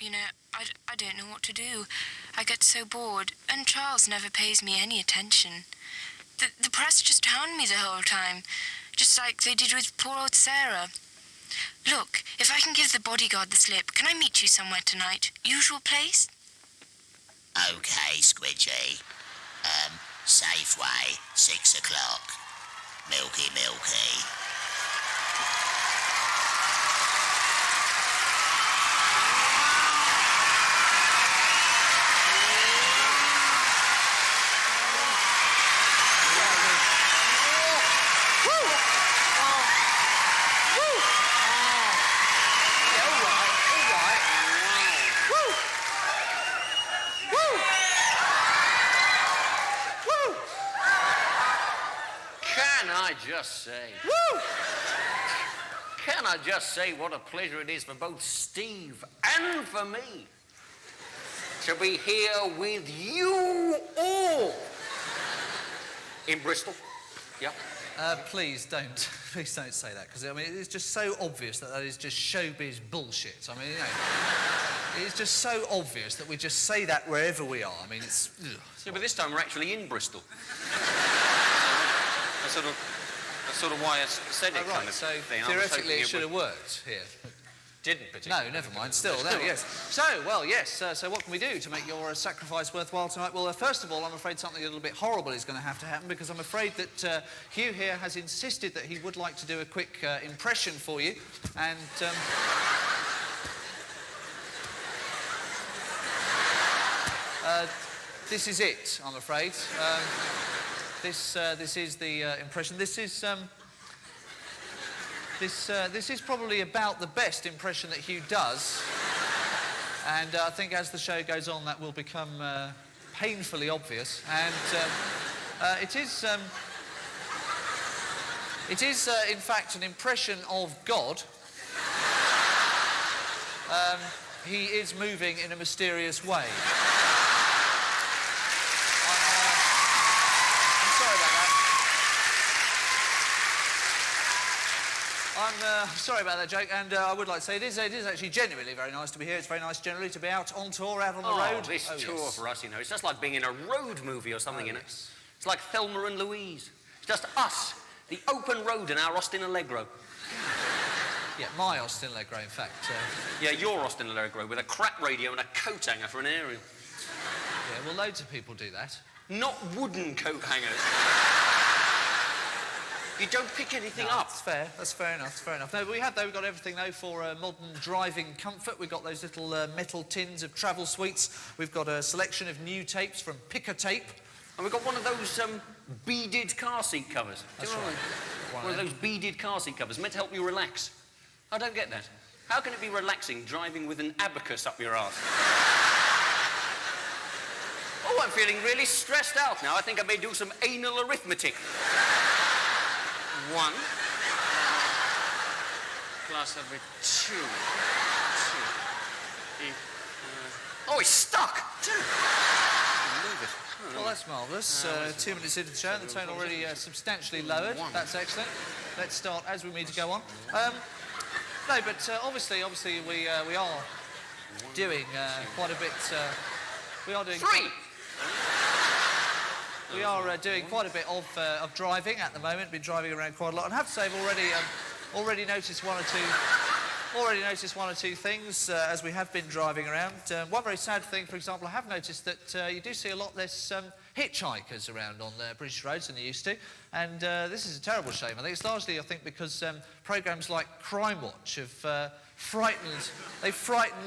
You know, I don't know what to do. I get so bored, and Charles never pays me any attention. The press just hound me the whole time, just like they did with poor old Sarah. Look, if I can give the bodyguard the slip, can I meet you somewhere tonight? Usual place? Okay, Squidgy. Safeway, 6 o'clock. Milky. Can I just say what a pleasure it is for both Steve and for me to be here with you all in Bristol. Yeah. Please don't say that, because I mean it's just so obvious that is just showbiz bullshit. I mean, you know, it's just so obvious that we just say that wherever we are. I mean, it's. Yeah, but this time we're actually in Bristol. That's sort of why I said it. Oh, right. Kind of So thing. theoretically, it should have worked here. Didn't particularly. No, never mind. Still, no, yes. So, well, yes. So what can we do to make your sacrifice worthwhile tonight? Well, first of all, I'm afraid something a little bit horrible is going to have to happen, because I'm afraid that Hugh here has insisted that he would like to do a quick impression for you, and. This is it, I'm afraid. This is the impression. This is probably about the best impression that Hugh does, and I think as the show goes on, that will become painfully obvious. And it is, in fact, an impression of God. He is moving in a mysterious way. I'm sorry about that joke, and I would like to say it is actually genuinely very nice to be here. It's very nice generally to be out on tour, out on the road. This tour for us, you know, it's just like being in a road movie or something, It's like Thelma and Louise. It's just us, the open road and our Austin Allegro. Yeah, my Austin Allegro, in fact. Yeah, your Austin Allegro with a crap radio and a coat hanger for an aerial. Yeah, well, loads of people do that. Not wooden coat hangers. You don't pick anything up. That's fair. That's fair enough. No, but we have, though, we've got everything, though, for modern driving comfort. We've got those little metal tins of travel sweets. We've got a selection of new tapes from Picker Tape. And we've got one of those beaded car seat covers. That's right. One of those beaded car seat covers meant to help you relax. I don't get that. How can it be relaxing driving with an abacus up your arse? Oh, I'm feeling really stressed out now. I think I may do some anal arithmetic. 1 plus over 2. Oh, it's stuck! 2. Move it. Well, that's marvellous. 2 minutes into the show, and the tone already substantially lowered. That's excellent. Let's start as we mean to go on. No, but obviously we are doing quite a bit. We are doing. 3. We are doing quite a bit of driving at the moment. Been driving around quite a lot, and I have to say I've already noticed one or two things as we have been driving around. One very sad thing, for example, I have noticed that you do see a lot less hitchhikers around on British roads than they used to, and this is a terrible shame. I think it's largely, because programmes like Crime Watch have frightened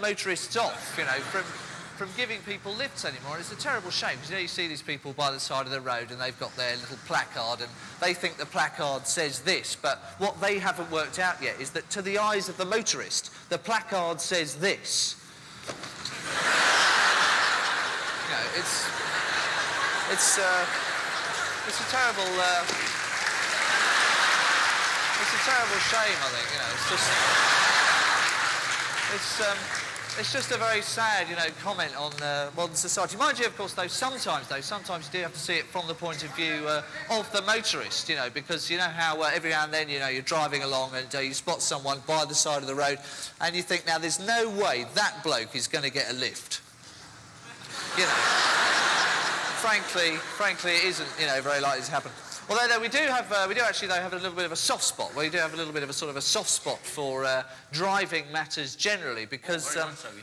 motorists off, from giving people lifts anymore. It's a terrible shame, because you see these people by the side of the road and they've got their little placard and they think the placard says this, but what they haven't worked out yet is that to the eyes of the motorist, the placard says this. It's a terrible shame, I think, It's just a very sad, you know, comment on modern society. Mind you, of course, sometimes you do have to see it from the point of view of the motorist, you know, because you know how every now and then, you know, you're driving along and you spot someone by the side of the road and you think, now, there's no way that bloke is going to get a lift. You know, frankly, it isn't, you know, very likely to happen. Although, though, we do actually have a little bit of a soft spot. We do have a little bit of a sort of a soft spot for driving matters generally, because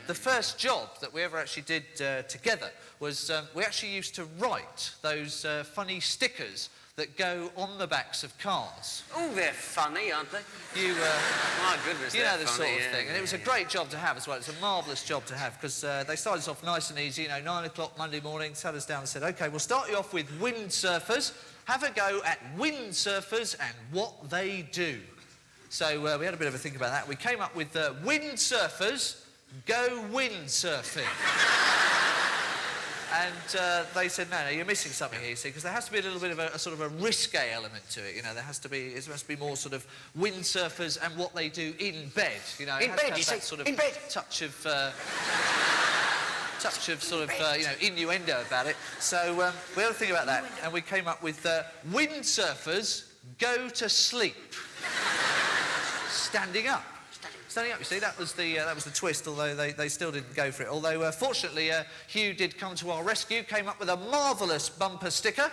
the first job that we ever actually did together was we actually used to write those funny stickers that go on the backs of cars. Oh, they're funny, aren't they? My goodness, you know the funny, sort of thing. And it was a great job to have as well. It's a marvellous job to have, because they started us off nice and easy, you know, 9 o'clock Monday morning, sat us down and said, OK, we'll start you off with windsurfers. Have a go at windsurfers and what they do. So we had a bit of a think about that. We came up with windsurfers go windsurfing. And they said, no, you're missing something here, you see, because there has to be a little bit of a sort of a risque element to it, you know. It must be more sort of windsurfers and what they do in bed, you know. In bed, you say? Sort of in bed? touch of sort of, you know, innuendo about it. So we had to think about that, and we came up with windsurfers go to sleep. Standing up. Standing up, you see, that was the twist, although they still didn't go for it. Although, fortunately, Hugh did come to our rescue, came up with a marvellous bumper sticker.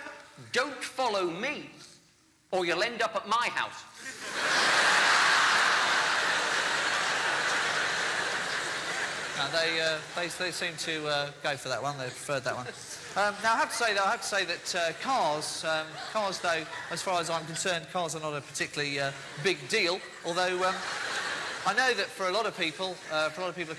Don't follow me, or you'll end up at my house. No, they seem to go for that one. They preferred that one. Now, I have to say that cars, though, as far as I'm concerned, cars are not a particularly big deal. Although I know that for a lot of people, a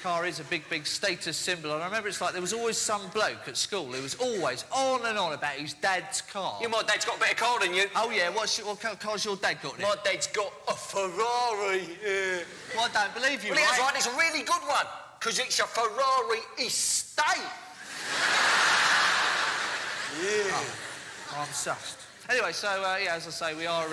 car is a big status symbol. And I remember it's like there was always some bloke at school who was always on and on about his dad's car. Yeah, my dad's got a better car than you. Oh yeah, what kind of car's your dad got? My dad's got a Ferrari. Well, I don't believe you. Well, right? that's right. It's a really good one. Because it's a Ferrari estate. Yeah. Oh, I'm sussed. Anyway, so, yeah, as I say, we are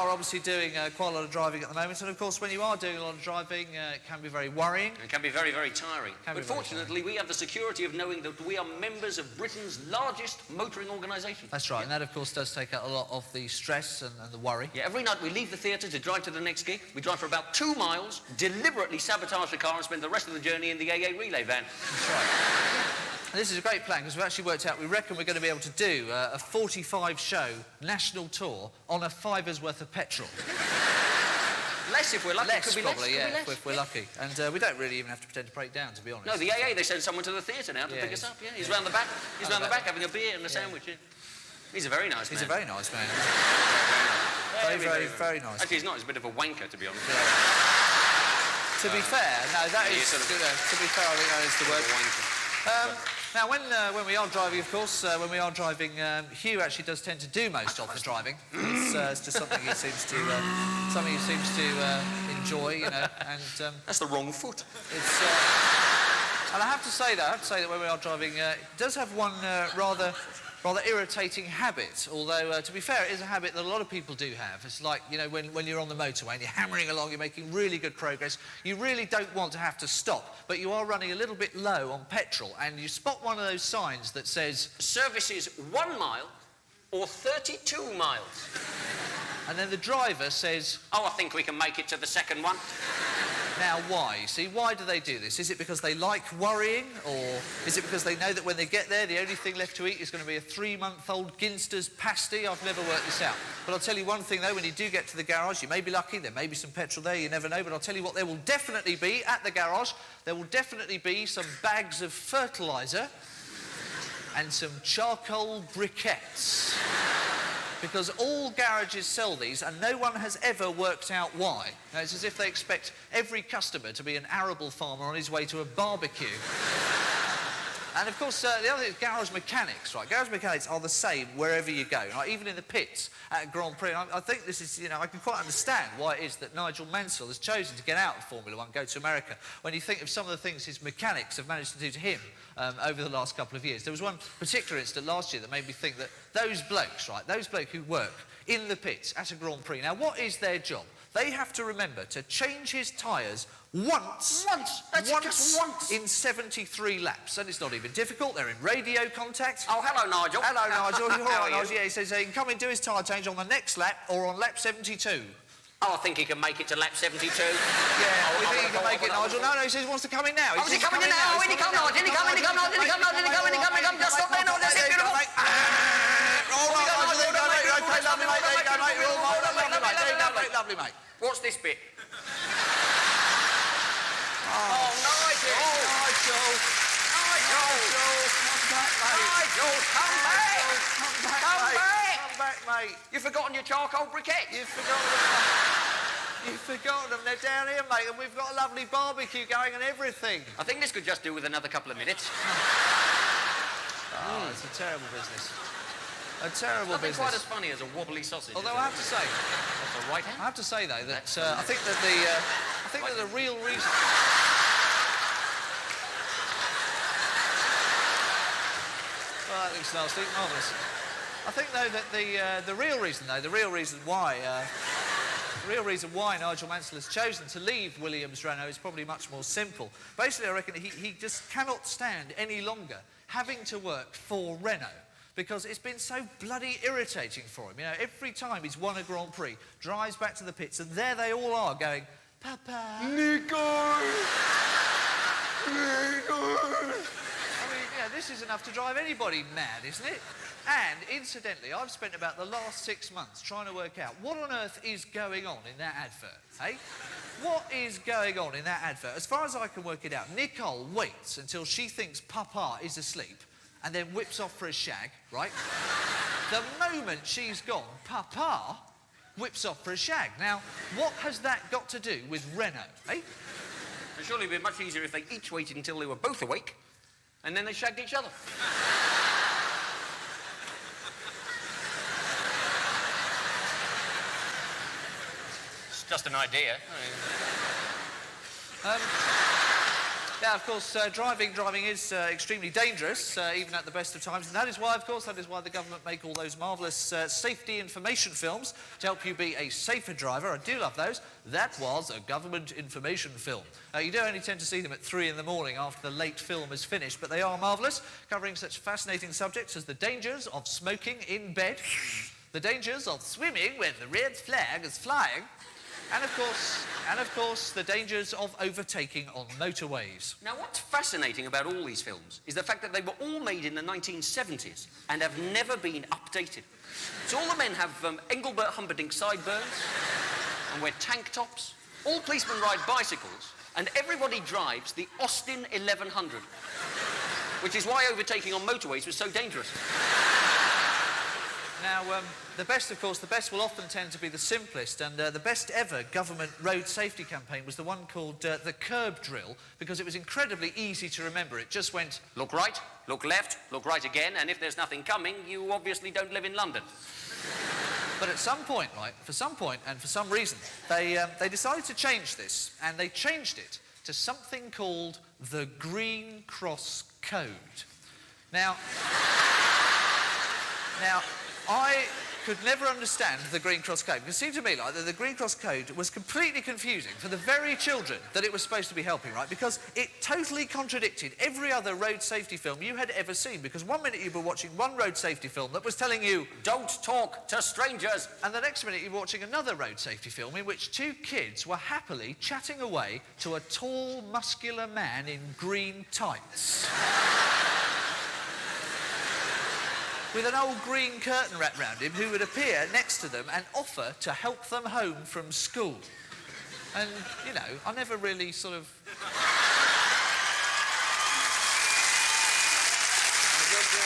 obviously doing quite a lot of driving at the moment. And, of course, when you are doing a lot of driving, it can be very worrying. It can be very, very tiring. But fortunately, we have the security of knowing that we are members of Britain's largest motoring organisation. That's right. Yeah. And that, of course, does take out a lot of the stress and the worry. Yeah, every night we leave the theatre to drive to the next gig. We drive for about 2 miles, deliberately sabotage the car and spend the rest of the journey in the AA relay van. That's right. And this is a great plan, because we've actually worked out, we reckon we're going to be able to do a 45-show national tour on a fiver's worth of petrol. Less if we're lucky. Less, could be probably, less. yeah, if we're lucky. And we don't really even have to pretend to break down, to be honest. No, the AA, they send someone to the theatre now to pick us up, yeah. He's round the back. He's round the back having a beer and a sandwich, yeah. He's a very nice man. He's a very nice man. Very nice. Actually, he's not. He's a bit of a wanker, to be honest. To be fair, no, that is... to be fair, I think that is the word. Now, when we are driving, of course, Hugh actually does tend to do most of the driving. It's just something he seems to enjoy, you know. And that's the wrong foot. It's and I have to say that when we are driving, it does have one rather irritating habit, although, to be fair, it is a habit that a lot of people do have. It's like, you know, when you're on the motorway and you're hammering along, you're making really good progress, you really don't want to have to stop, but you are running a little bit low on petrol, and you spot one of those signs that says... Services 1 mile or 32 miles. And then the driver says... Oh, I think we can make it to the second one. Now, why? See, why do they do this? Is it because they like worrying, or is it because they know that when they get there, the only thing left to eat is going to be a 3-month-old Ginster's pasty? I've never worked this out. But I'll tell you one thing, though, when you do get to the garage, you may be lucky, there may be some petrol there, you never know, but I'll tell you what there will definitely be at the garage. There will definitely be some bags of fertiliser and some charcoal briquettes. Because all garages sell these, and no one has ever worked out why. Now, it's as if they expect every customer to be an arable farmer on his way to a barbecue. And, of course, the other thing is garage mechanics, right? Garage mechanics are the same wherever you go, right? Even in the pits at a Grand Prix. And I think this is, you know, I can quite understand why it is that Nigel Mansell has chosen to get out of Formula One, go to America, when you think of some of the things his mechanics have managed to do to him over the last couple of years. There was one particular incident last year that made me think that those blokes, right, those blokes who work in the pits at a Grand Prix, now, what is their job? they have to remember to change his tyres once. That's just once. In 73 laps. And it's not even difficult. They're in radio contact. Oh, hello, Nigel. Hello, Nigel. You're all right, How are Nigel? Yeah, he says he can come and do his tyre change on the next lap or on lap 72. Oh, I think he can make it to lap 72. Yeah, we think he can make it, Nigel. No, he says he wants to come in now. Oh, is he coming in now? In he come, Nigel. In he come, in he come, Nigel. In he come, Nigel. In he come, in he come, in he come. Just stop there, Nigel. That's it, beautiful. All right, Nigel. There you go, mate. Okay, lovely, mate. There you go, mate. You're all right. Lovely, mate. There you go, mate. Lovely, mate. What's this bit? Oh, Nigel. Nigel. Nigel, come back. Come back, Come mate. back. Come back, mate. You've forgotten your charcoal briquette. You've forgotten them. You've forgotten them. They're down here, mate, and we've got a lovely barbecue going and everything. I think this could just do with another couple of minutes. Oh, it's a terrible business. A terrible Nothing business. quite as funny as a wobbly sausage. Although I have to say, That's a right hand. I have to say though that I think that the real reason. Well, that looks nasty, marvellous. I think though that the real reason why Nigel Mansell has chosen to leave Williams Renault is probably much more simple. Basically, I reckon he just cannot stand any longer having to work for Renault, because it's been so bloody irritating for him. You know, every time he's won a Grand Prix, drives back to the pits, and there they all are going, Papa. Nico! I mean, you know, this is enough to drive anybody mad, isn't it? And, incidentally, I've spent about the last 6 months trying to work out what on earth is going on in that advert, eh? What is going on in that advert? As far as I can work it out, Nicole waits until she thinks Papa is asleep and then whips off for a shag, right? The moment she's gone, Papa whips off for a shag. Now, what has that got to do with Renault, eh? It'd surely be much easier if they each waited until they were both awake and then they shagged each other. It's just an idea. Yeah, of course, driving is extremely dangerous, even at the best of times. And that is why, of course, the government make all those marvellous safety information films to help you be a safer driver. I do love those. That was a government information film. You do only tend to see them at 3 in the morning after the late film is finished, but they are marvellous, covering such fascinating subjects as the dangers of smoking in bed, the dangers of swimming when the red flag is flying, and of course, the dangers of overtaking on motorways. Now, what's fascinating about all these films is the fact that they were all made in the 1970s and have never been updated. So all the men have Engelbert Humperdinck sideburns and wear tank tops. All policemen ride bicycles and everybody drives the Austin 1100, which is why overtaking on motorways was so dangerous. Now, the best will often tend to be the simplest, and the best ever government road safety campaign was the one called the curb drill, because it was incredibly easy to remember. It just went, look right, look left, look right again, and if there's nothing coming, you obviously don't live in London. But at some point, right, for some reason, they decided to change this, and they changed it to something called the Green Cross Code. Now, I could never understand the Green Cross Code, because it seemed to me like the Green Cross Code was completely confusing for the very children that it was supposed to be helping, right? Because it totally contradicted every other road safety film you had ever seen, because one minute you were watching one road safety film that was telling you, don't talk to strangers, and the next minute you were watching another road safety film in which 2 kids were happily chatting away to a tall, muscular man in green tights. With an old green curtain wrapped round him, who would appear next to them and offer to help them home from school. And, you know, I never really sort of...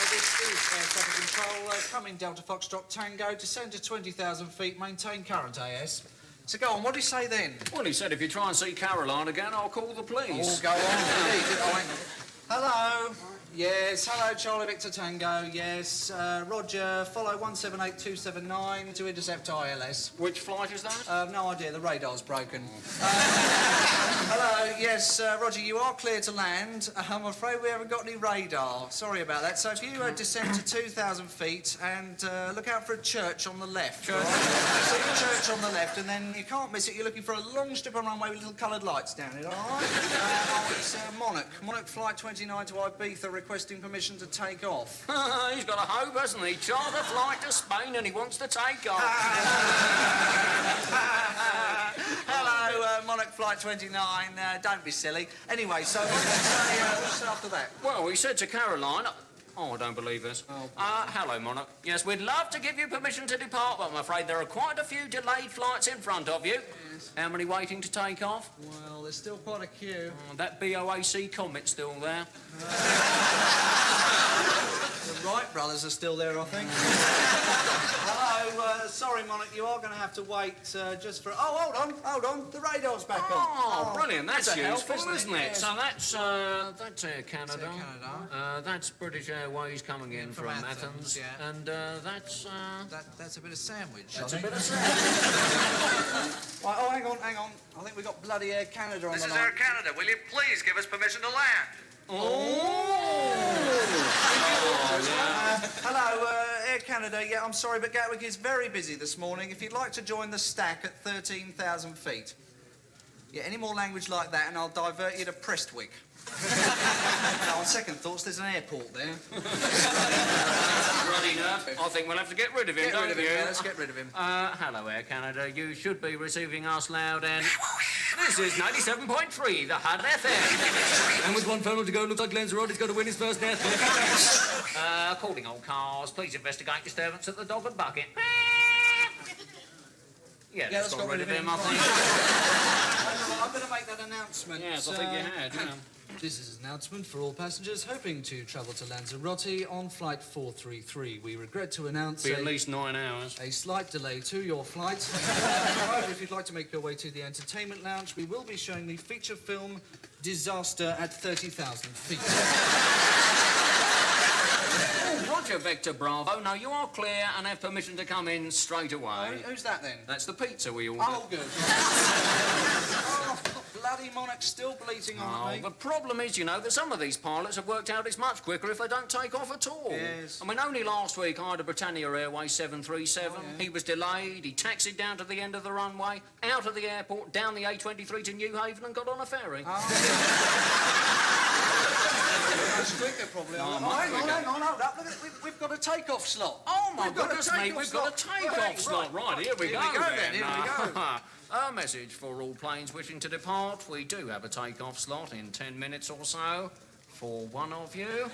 This is air traffic control, coming Delta Foxtrot Tango, descend to 20,000 feet, maintain current AS. So go on, what did he say then? Well, he said if you try and see Caroline again, I'll call the police. Oh, go on. Hello. Yes, hello, Charlie Victor Tango, yes. Roger, follow 178279 to intercept ILS. Which flight is that? No idea, the radar's broken. Hello, yeah, Yes, Roger, you are clear to land. I'm afraid we haven't got any radar. Sorry about that. So if you descend to 2,000 feet and look out for a church on the left. Church? Right? See a church on the left, and then you can't miss it. You're looking for a long strip of runway with little coloured lights down it, all right? It's Monarch Flight 29 to Ibiza requesting permission to take off. He's got a hope, hasn't he? Charter flight to Spain and he wants to take off. Hello, Monarch Flight 29. Don't be silly. Anyway, so what's after that? Well, he said to Caroline... Oh, I don't believe this. Hello, Monarch. Yes, we'd love to give you permission to depart, but I'm afraid there are quite a few delayed flights in front of you. Yes. How many waiting to take off? Well, there's still quite a queue. Oh, that BOAC comet's still there. The Wright brothers are still there, I think. Hello, sorry, Monarch, you are going to have to wait just for... Oh, hold on, the radar's back on. Oh, brilliant, that's useful, isn't it? Yes. So that's Air Canada. That's British Airways coming in from Athens. Yeah. And that's... That's a bit of sandwich. That's a bit of sandwich. Right, oh, hang on. I think we've got bloody Air Canada on the line. This is Air Canada. Will you please give us permission to land? Hello, Air Canada. Yeah, I'm sorry, but Gatwick is very busy this morning. If you'd like to join the stack at 13,000 feet. Yeah, any more language like that and I'll divert you to Prestwick. Now, on second thoughts, there's an airport there. Running up. I think we'll have to get rid of him, Get don't rid of him, you? yeah, let's get rid of him. Hello, Air Canada. You should be receiving us loud and... This is 97.3, the Hard FM. And with one final to go, looks like Lanzarote's got to win his first death. Calling all cars, please investigate disturbance at the Dog and Bucket. Yeah, let's got rid of him, I think. I'm going to make that announcement. Yes, I think you had, yeah. This is an announcement for all passengers hoping to travel to Lanzarote on flight 433. We regret to announce Be at least 9 hours. a slight delay to your flight. However, if you'd like to make your way to the entertainment lounge, we will be showing the feature film Disaster at 30,000 feet. Roger, Vector Bravo. No, you are clear and have permission to come in straight away. Who's that then? That's the pizza we ordered. Oh, good. Bloody Monarch still bleating on at me. The problem is, you know, that some of these pilots have worked out it's much quicker if they don't take off at all. Yes. I mean, only last week I had a Britannia Airways 737. Oh, yeah. He was delayed, he taxied down to the end of the runway, out of the airport, down the A23 to New Haven and got on a ferry. Much quicker, probably. Hang on, hold up. Look, we've got a take-off slot. Oh, my goodness me, we've got a take-off slot. Right, here we go then. Here we go. A message for all planes wishing to depart. We do have a take-off slot in 10 minutes or so for one of you. I'll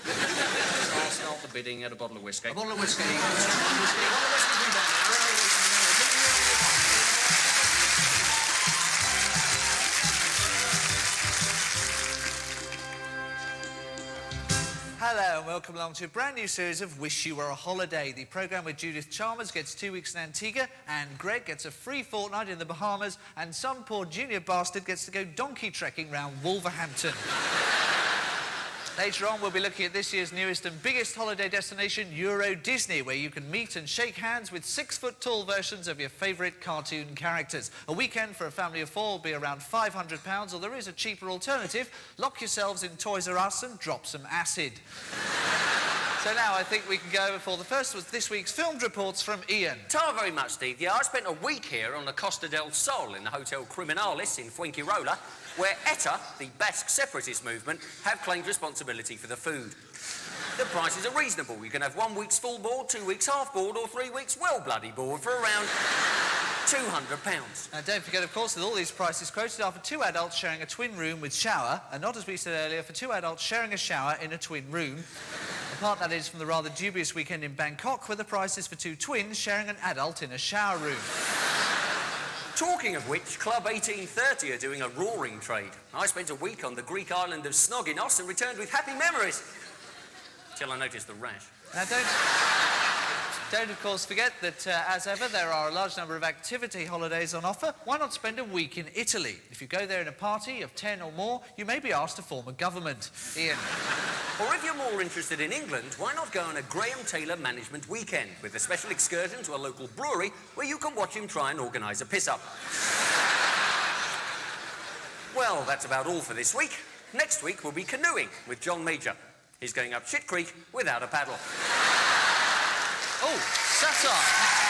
start the bidding at a bottle of whiskey. A bottle of whiskey. A bottle of whiskey. Hello and welcome along to a brand new series of Wish You Were a Holiday, the programme where Judith Chalmers gets 2 weeks in Antigua and Greg gets a free fortnight in the Bahamas and some poor junior bastard gets to go donkey trekking round Wolverhampton. Later on, we'll be looking at this year's newest and biggest holiday destination, Euro Disney, where you can meet and shake hands with 6-foot-tall versions of your favourite cartoon characters. A weekend for a family of 4 will be around £500, or there is a cheaper alternative. Lock yourselves in Toys R Us and drop some acid. So now I think we can go over for the first was this week's filmed reports from Ian. Ta very much, Steve. Yeah, I spent a week here on the Costa del Sol in the Hotel Criminalis in Fuengirola, where ETA, the Basque separatist movement, have claimed responsibility for the food. The prices are reasonable. You can have 1 week's full board, 2 weeks half board, or 3 weeks well bloody board for around £200. Now don't forget, of course, that all these prices quoted are for 2 adults sharing a twin room with shower, and not, as we said earlier, for 2 adults sharing a shower in a twin room. Apart, that is, from the rather dubious weekend in Bangkok, where the price is for 2 twins sharing an adult in a shower room. Talking of which, Club 1830 are doing a roaring trade. I spent a week on the Greek island of Snoginos and returned with happy memories. Till I noticed the rash. Now don't of course forget that, as ever, there are a large number of activity holidays on offer. Why not spend a week in Italy? If you go there in a party of 10 or more, you may be asked to form a government. Ian. Or if you're more interested in England, why not go on a Graham Taylor management weekend with a special excursion to a local brewery where you can watch him try and organise a piss-up. Well, that's about all for this week. Next week we'll be canoeing with John Major. He's going up Shit Creek without a paddle. Oh, satire.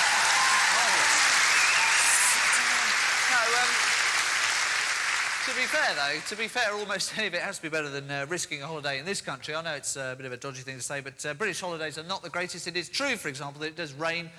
To be fair, almost any of it has to be better than risking a holiday in this country. I know it's a bit of a dodgy thing to say, but British holidays are not the greatest. It is true, for example, that it does rain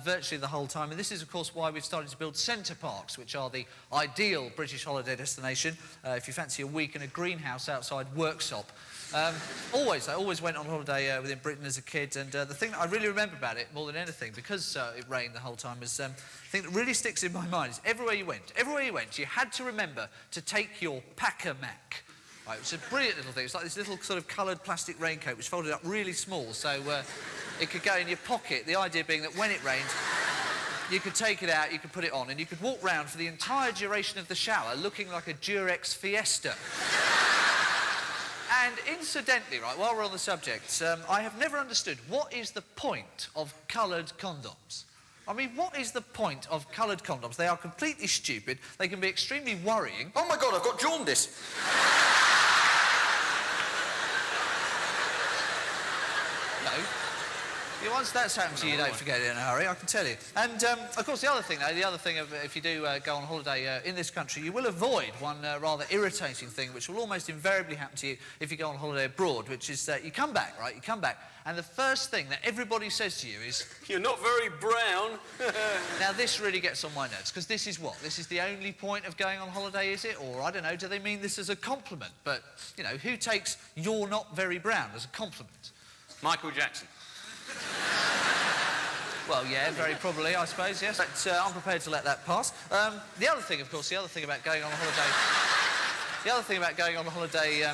virtually the whole time, and this is, of course, why we've started to build centre parks, which are the ideal British holiday destination if you fancy a week in a greenhouse outside Worksop. I always went on holiday within Britain as a kid, and the thing that I really remember about it more than anything, because it rained the whole time, is the thing that really sticks in my mind is everywhere you went, you had to remember to take your packer Mac. Right, it's a brilliant little thing. It's like this little sort of coloured plastic raincoat which folded up really small, so it could go in your pocket. The idea being that when it rained, you could take it out, you could put it on, and you could walk round for the entire duration of the shower looking like a Durex Fiesta. And incidentally, right, while we're on the subject, I have never understood what is the point of coloured condoms. I mean, what is the point of coloured condoms? They are completely stupid. They can be extremely worrying. Oh, my God, I've got jaundice. No. Yeah, once that's happened to you, you don't forget it in a hurry, I can tell you. And, of course, the other thing of if you do go on holiday in this country, you will avoid one rather irritating thing, which will almost invariably happen to you if you go on holiday abroad, which is that you come back, right? You come back, and the first thing that everybody says to you is... You're not very brown. Now, this really gets on my nerves, because this is what? This is the only point of going on holiday, is it? Or, I don't know, do they mean this as a compliment? But, you know, who takes "you're not very brown" as a compliment? Michael Jackson. Well, yeah, very probably, I suppose, yes. But I'm prepared to let that pass. The other thing, of course, the other thing about going on holiday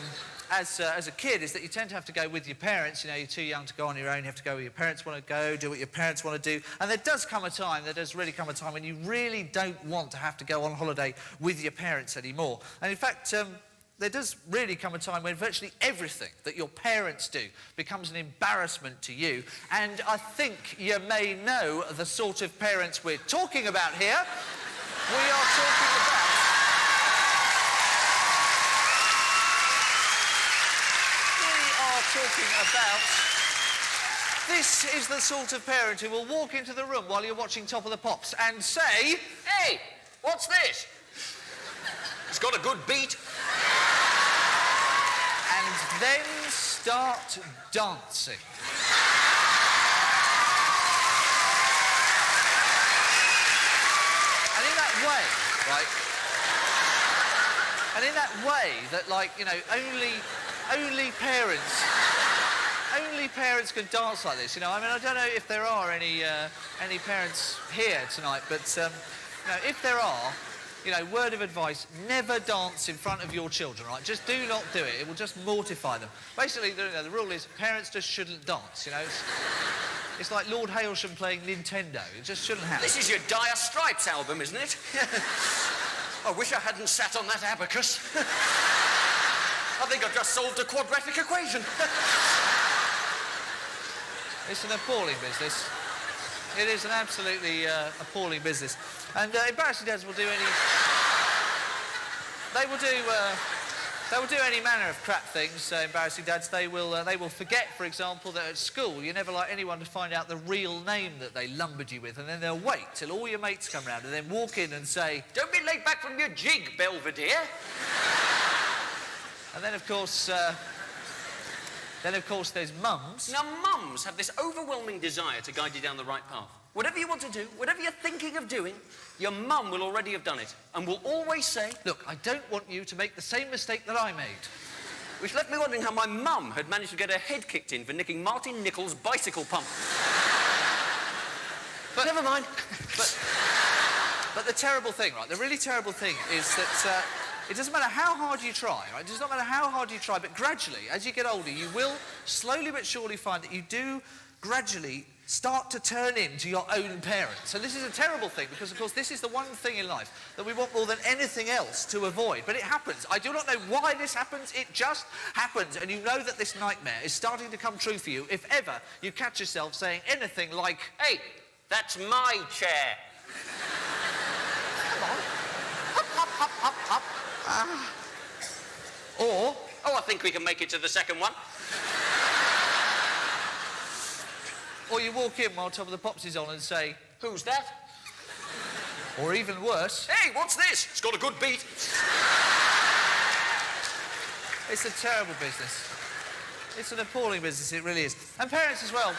as a kid is that you tend to have to go with your parents. You know, you're too young to go on your own. You have to go where your parents want to go, do what your parents want to do. And there does really come a time when you really don't want to have to go on holiday with your parents anymore. And in fact, there does really come a time when virtually everything that your parents do becomes an embarrassment to you. And I think you may know the sort of parents we're talking about here. We are talking about... This is the sort of parent who will walk into the room while you're watching Top of the Pops and say, Hey, what's this? It's got a good beat. And then start dancing. And in that way, right? And in that way that, like, you know, only parents can dance like this, you know. I mean, I don't know if there are any parents here tonight, but, you know, if there are, you know, word of advice, never dance in front of your children, right? Just do not do it. It will just mortify them. Basically, the rule is parents just shouldn't dance, you know. It's like Lord Hailsham playing Nintendo. It just shouldn't happen. This is your Dire Stripes album, isn't it? I wish I hadn't sat on that abacus. I think I've just solved a quadratic equation. It's an appalling business. It is an absolutely appalling business. And embarrassing dads will do any... They will do any manner of crap things, embarrassing dads. They will forget, for example, that at school you never like anyone to find out the real name that they lumbered you with, and then they'll wait till all your mates come round and then walk in and say, "Don't be late back from your jig, Belvedere." And then, of course, there's mums. Now, mums have this overwhelming desire to guide you down the right path. Whatever you want to do, whatever you're thinking of doing, your mum will already have done it and will always say, "Look, I don't want you to make the same mistake that I made." Which left me wondering how my mum had managed to get her head kicked in for nicking Martin Nichols' bicycle pump. But never mind. But the terrible thing, right, the really terrible thing is that it doesn't matter how hard you try, right? It does not matter how hard you try, but gradually, as you get older, you will slowly but surely find that you do gradually start to turn into your own parents. And this is a terrible thing because, of course, this is the one thing in life that we want more than anything else to avoid. But it happens. I do not know why this happens. It just happens. And you know that this nightmare is starting to come true for you if ever you catch yourself saying anything like, "Hey, that's my chair." "Come on, up, up, up, up, up. Or... Oh, I think we can make it to the second one. Or you walk in while Top of the Pops is on and say... Who's that? Or even worse... Hey, what's this? It's got a good beat. It's a terrible business. It's an appalling business, it really is. And parents as well.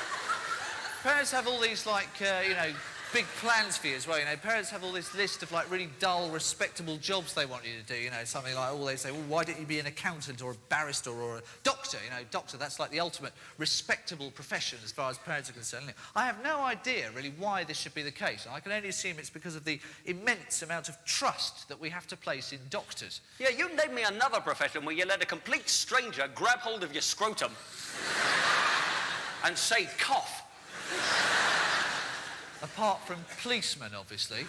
Parents have all these, like, you know, big plans for you as well, you know. Parents have all this list of, like, really dull, respectable jobs they want you to do, you know. Something like, they say, well, why don't you be an accountant or a barrister or a doctor, you know. Doctor, that's like the ultimate respectable profession as far as parents are concerned. I have no idea, really, why this should be the case. I can only assume it's because of the immense amount of trust that we have to place in doctors. Yeah, you name me another profession where you let a complete stranger grab hold of your scrotum and say, cough. Apart from policemen, obviously.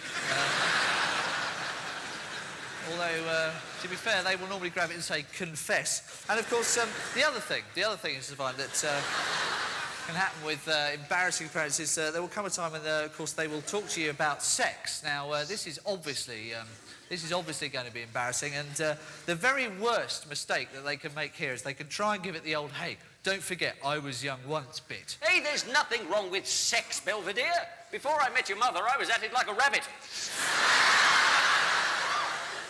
Although, to be fair, they will normally grab it and say, confess. And, of course, the other thing is to find that can happen with embarrassing parents is there will come a time when, of course, they will talk to you about sex. Now, this is obviously going to be embarrassing, and the very worst mistake that they can make here is they can try and give it the old, hey, don't forget, I was young once bit. Hey, there's nothing wrong with sex, Belvedere. Before I met your mother, I was at it like a rabbit.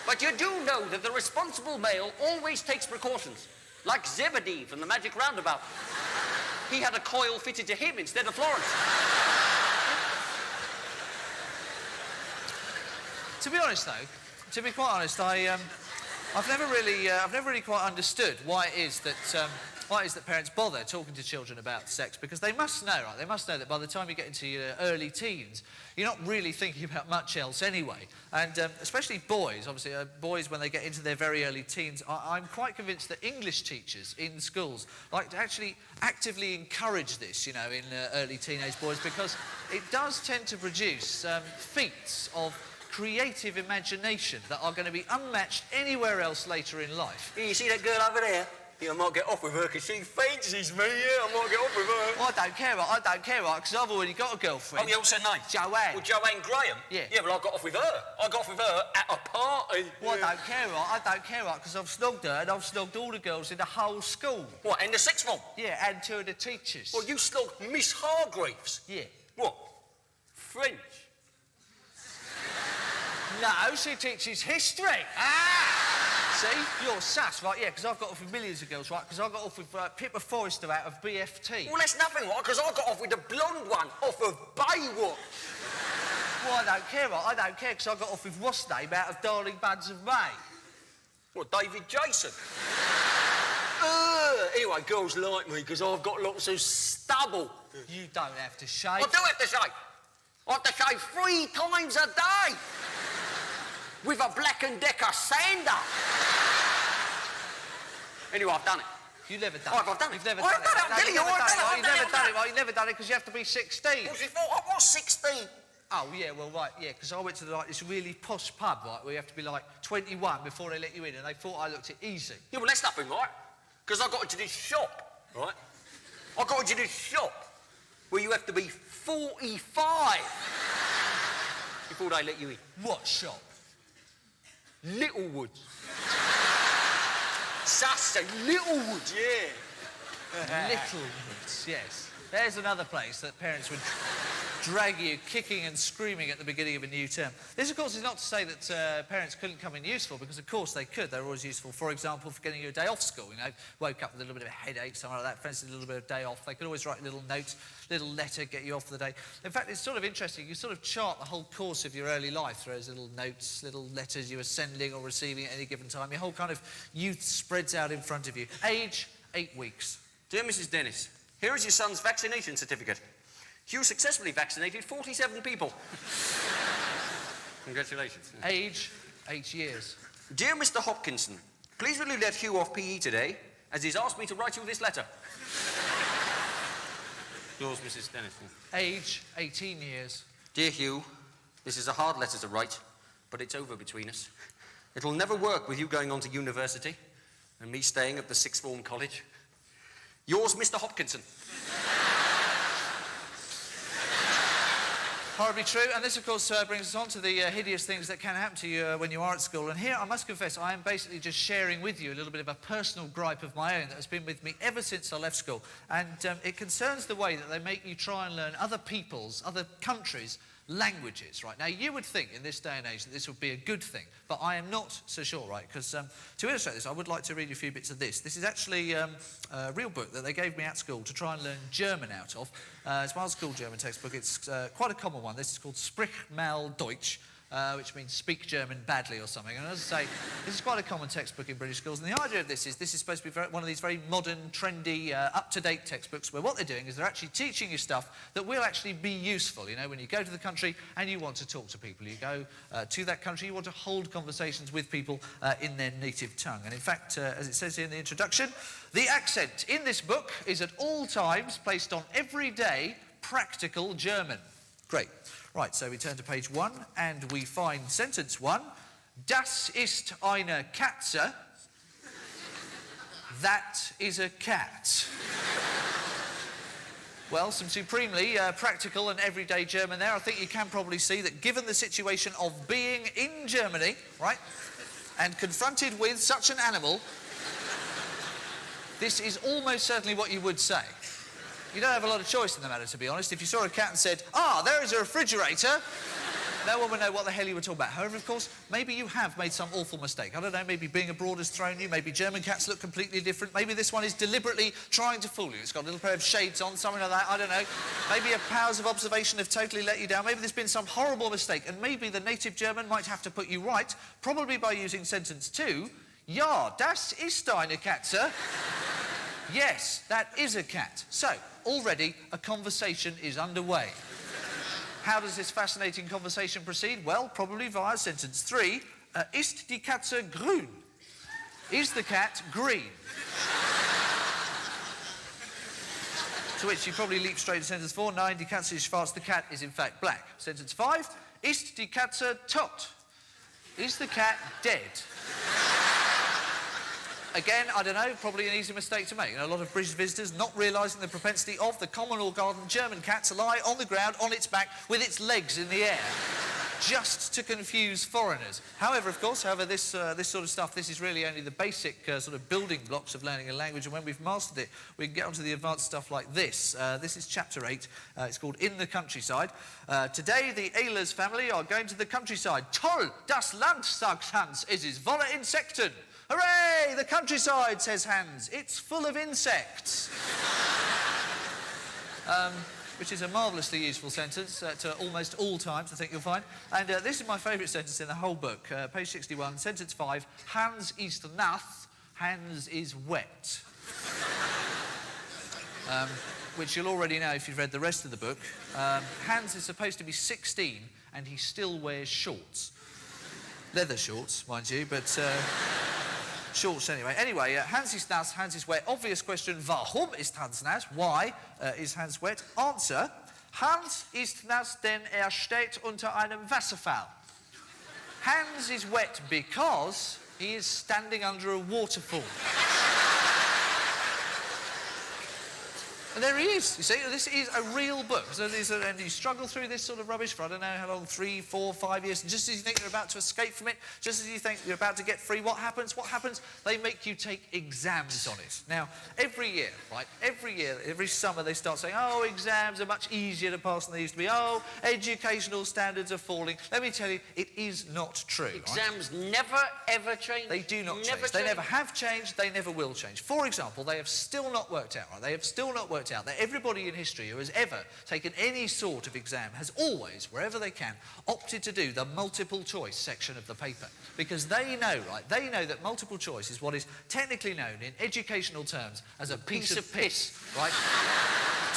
But you do know that the responsible male always takes precautions. Like Zebedee from the Magic Roundabout. He had a coil fitted to him instead of Florence. To be honest, though, to be quite honest, I've never really quite understood why it is that parents bother talking to children about sex, because they must know, right? They must know that by the time you get into your early teens, you're not really thinking about much else anyway. And especially boys, obviously, boys when they get into their very early teens, I'm quite convinced that English teachers in schools like to actually actively encourage this, you know, in early teenage boys, because it does tend to produce feats of creative imagination that are going to be unmatched anywhere else later in life. You see that girl over there? Yeah, I might get off with her because she fancies me, yeah, I might get off with her. Well, I don't care, right, because I've already got a girlfriend. Oh, yeah, what's her name? Joanne. Well, Joanne Graham? Yeah. Yeah, well, I got off with her. I got off with her at a party. Well, I don't care, right, because I've snogged her and I've snogged all the girls in the whole school. What, in the sixth form? Yeah, and two of the teachers. Well, you snogged Miss Hargreaves? Yeah. What? French? No, she teaches history. Ah! See? You're sus, right? Yeah, because I've got off with millions of girls, right? Because I got off with Pippa Forrester out of BFT. Well, that's nothing, right? Because I got off with the blonde one off of Baywatch. Well, I don't care, right? I don't care, because I got off with what's name out of Darling Buds of May. What, David Jason? Anyway, girls like me because I've got lots of stubble. You don't have to shave. I do have to shave. I have to shave 3 times a day. With a Black & Decker sander. Anyway, I've done it. You've never done it. I've done it. You've never done done it. I'm telling you, I've done it. You've never done it, right? You've never done it because you have to be 16. Well, she thought I was 16. Oh, yeah, well, right, yeah, because I went to like this really posh pub, right, where you have to be like 21 before they let you in, and they thought I looked it easy. Yeah, well, that's nothing, right? Because I got into this shop, right? I got into this shop where you have to be 45 before they let you in. What shop? Littlewoods. Sassy, Littlewoods, yeah. Littlewoods, yes. There's another place that parents would drag you kicking and screaming at the beginning of a new term. This, of course, is not to say that parents couldn't come in useful, because, of course, they could. They're always useful, for example, for getting you a day off school, you know. Woke up with a little bit of a headache, something like that, fancied a little bit of day off. They could always write a little note, little letter, get you off for the day. In fact, it's sort of interesting. You sort of chart the whole course of your early life through those little notes, little letters you were sending or receiving at any given time. Your whole kind of youth spreads out in front of you. Age, 8 weeks. Dear Mrs. Dennis, here is your son's vaccination certificate. You successfully vaccinated 47 people. Congratulations. Age, 8 years. Dear Mr. Hopkinson, please will you let Hugh off PE today, as he's asked me to write you this letter. Yours, Mrs. Dennis. Age, 18 years. Dear Hugh, this is a hard letter to write, but it's over between us. It'll never work with you going on to university and me staying at the sixth form college. Yours, Mr. Hopkinson. Horribly true. And this, of course, brings us on to the hideous things that can happen to you when you are at school. And here, I must confess, I am basically just sharing with you a little bit of a personal gripe of my own that has been with me ever since I left school. And it concerns the way that they make you try and learn other people's, other countries' languages, right? Now, you would think in this day and age that this would be a good thing, but I am not so sure, right? Because to illustrate this, I would like to read you a few bits of this. This is actually a real book that they gave me at school to try and learn German out of. It's my school German textbook. It's quite a common one. This is called Sprich mal Deutsch, which means speak German badly or something. And as I say, this is quite a common textbook in British schools. And the idea of this is supposed to be one of these very modern, trendy, up-to-date textbooks where what they're doing is they're actually teaching you stuff that will actually be useful. You know, when you go to the country and you want to talk to people, you go to that country, you want to hold conversations with people in their native tongue. And in fact, as it says here in the introduction, the accent in this book is at all times placed on everyday practical German. Great. Right, so we turn to page 1 and we find sentence 1. Das ist eine Katze. That is a cat. Well, some supremely practical and everyday German there. I think you can probably see that given the situation of being in Germany, right, and confronted with such an animal, this is almost certainly what you would say. You don't have a lot of choice in the matter, to be honest. If you saw a cat and said, there is a refrigerator, no one would know what the hell you were talking about. However, of course, maybe you have made some awful mistake. I don't know, maybe being abroad has thrown you, maybe German cats look completely different, maybe this one is deliberately trying to fool you. It's got a little pair of shades on, something like that, I don't know. Maybe your powers of observation have totally let you down. Maybe there's been some horrible mistake, and maybe the native German might have to put you right, probably by using sentence 2. Ja, das ist eine Katze. Yes, that is a cat. So, already a conversation is underway. How does this fascinating conversation proceed? Well, probably via sentence 3. Ist die Katze grün? Is the cat green? To which you probably leap straight to sentence 4. Nein, die Katze ist schwarz. The cat is in fact black. Sentence 5. Ist die Katze tot? Is the cat dead? Again, I don't know, probably an easy mistake to make. You know, a lot of British visitors not realising the propensity of the common or garden German cat to lie on the ground, on its back, with its legs in the air, just to confuse foreigners. However, of course, this sort of stuff, this is really only the basic sort of building blocks of learning a language, and when we've mastered it, we can get onto the advanced stuff like this. This is chapter 8. It's called In the Countryside. Today, the Ehlers family are going to the countryside. Toll, das Land, sagt Hans. Es ist voller Insekten. Hooray! The countryside, says Hans. It's full of insects. Which is a marvellously useful sentence to almost all times, I think you'll find. And this is my favourite sentence in the whole book. Page 61, sentence 5. Hans ist nass. Hans is wet. Which you'll already know if you've read the rest of the book. Hans is supposed to be 16 and he still wears shorts. Leather shorts, mind you, but... shorts anyway. Anyway, Hans ist nass, Hans is wet. Obvious question, warum ist Hans nass? Why is Hans wet? Answer, Hans ist nass, denn steht unter einem Wasserfall. Hans is wet because he is standing under a waterfall. And there he is, you see, this is a real book. So and you struggle through this sort of rubbish for, I don't know how long, 3, 4, 5 years, and just as you think you're about to escape from it, just as you think you're about to get free, what happens? What happens? They make you take exams on it. Now, every year, right, every summer they start saying, oh, exams are much easier to pass than they used to be. Oh, educational standards are falling. Let me tell you, it is not true. Exams never, ever change. They do not change. They never have changed, they never will change. For example, they have still not worked out, right? They have still not worked out that everybody in history who has ever taken any sort of exam has always, wherever they can, opted to do the multiple choice section of the paper. Because they know, right, they know that multiple choice is what is technically known in educational terms as a piece of piss, right?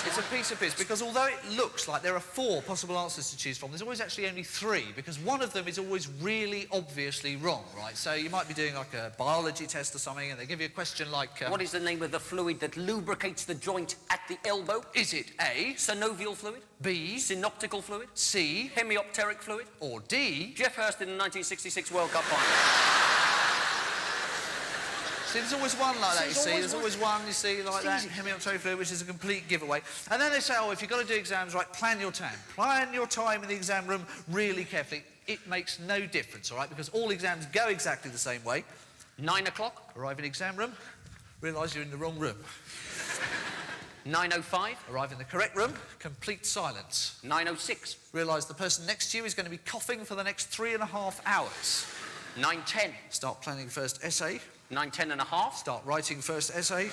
It's a piece of piss because although it looks like there are 4 possible answers to choose from, there's always actually only 3 because one of them is always really obviously wrong, right? So you might be doing like a biology test or something and they give you a question like... what is the name of the fluid that lubricates the joint at the elbow? Is it A, synovial fluid? B, synoptical fluid? C, hemiopteric fluid? or D, Jeff Hurst in the 1966 World Cup final. See, there's always one like that, you see. There's always one, you see, like that, easy. hemianoptrophy fluid, which is a complete giveaway. And then they say, oh, if you've got to do exams, right, plan your time. Plan your time in the exam room really carefully. It makes no difference, all right, because all exams go exactly the same way. 9 o'clock. Arrive in exam room, realise you're in the wrong room. 9:05. Arrive in the correct room, complete silence. 9:06. Realise the person next to you is going to be coughing for the next 3.5 hours. 9:10. Start planning first essay. 9:10 and a half. Start writing first essay.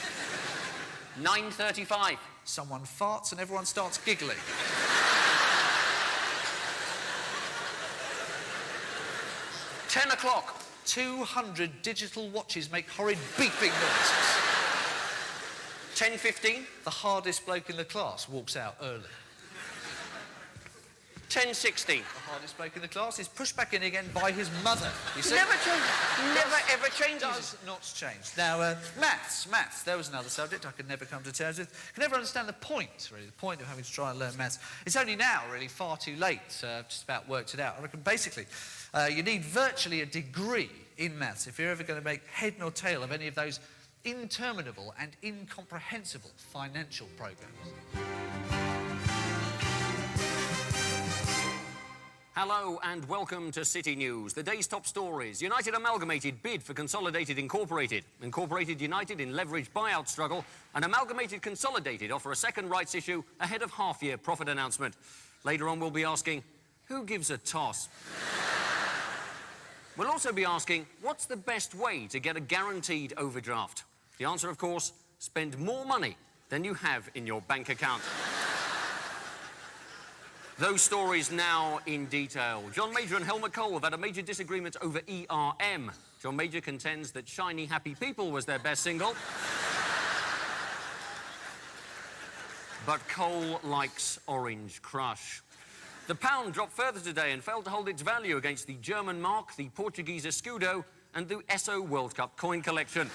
9:35. Someone farts and everyone starts giggling. 10 o'clock. 200 digital watches make horrid beeping noises. 10:15. The hardest bloke in the class walks out early. 10:16. The hardest bloke in the class is pushed back in again by his mother. You see? Never changes. Never ever changes. Does not change. Now, maths. There was another subject I could never come to terms with. Could never understand the point, really, the point of having to try and learn maths. It's only now, really, far too late. I've just about worked it out. I reckon, basically, you need virtually a degree in maths if you're ever going to make head nor tail of any of those interminable and incomprehensible financial programs. Hello and welcome to City News. The day's top stories. United Amalgamated bid for Consolidated Incorporated. Incorporated United in leveraged buyout struggle. And Amalgamated Consolidated offer a second rights issue ahead of half-year profit announcement. Later on, we'll be asking, who gives a toss? We'll also be asking, what's the best way to get a guaranteed overdraft? The answer, of course, spend more money than you have in your bank account. Those stories now in detail. John Major and Helmut Kohl have had a major disagreement over ERM. John Major contends that Shiny Happy People was their best single. But Kohl likes Orange Crush. The pound dropped further today and failed to hold its value against the German mark, the Portuguese escudo, and the Esso World Cup coin collection.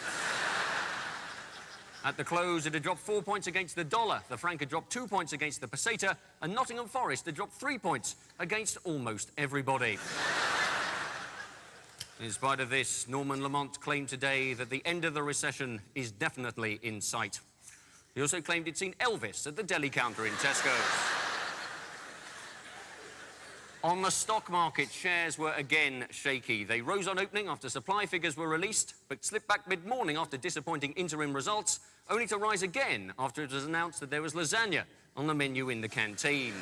At the close, it had dropped 4 points against the dollar. The franc had dropped 2 points against the peseta, and Nottingham Forest had dropped 3 points against almost everybody. In spite of this, Norman Lamont claimed today that the end of the recession is definitely in sight. He also claimed he'd seen Elvis at the deli counter in Tesco's. On the stock market, shares were again shaky. They rose on opening after supply figures were released, but slipped back mid-morning after disappointing interim results, only to rise again after it was announced that there was lasagna on the menu in the canteen.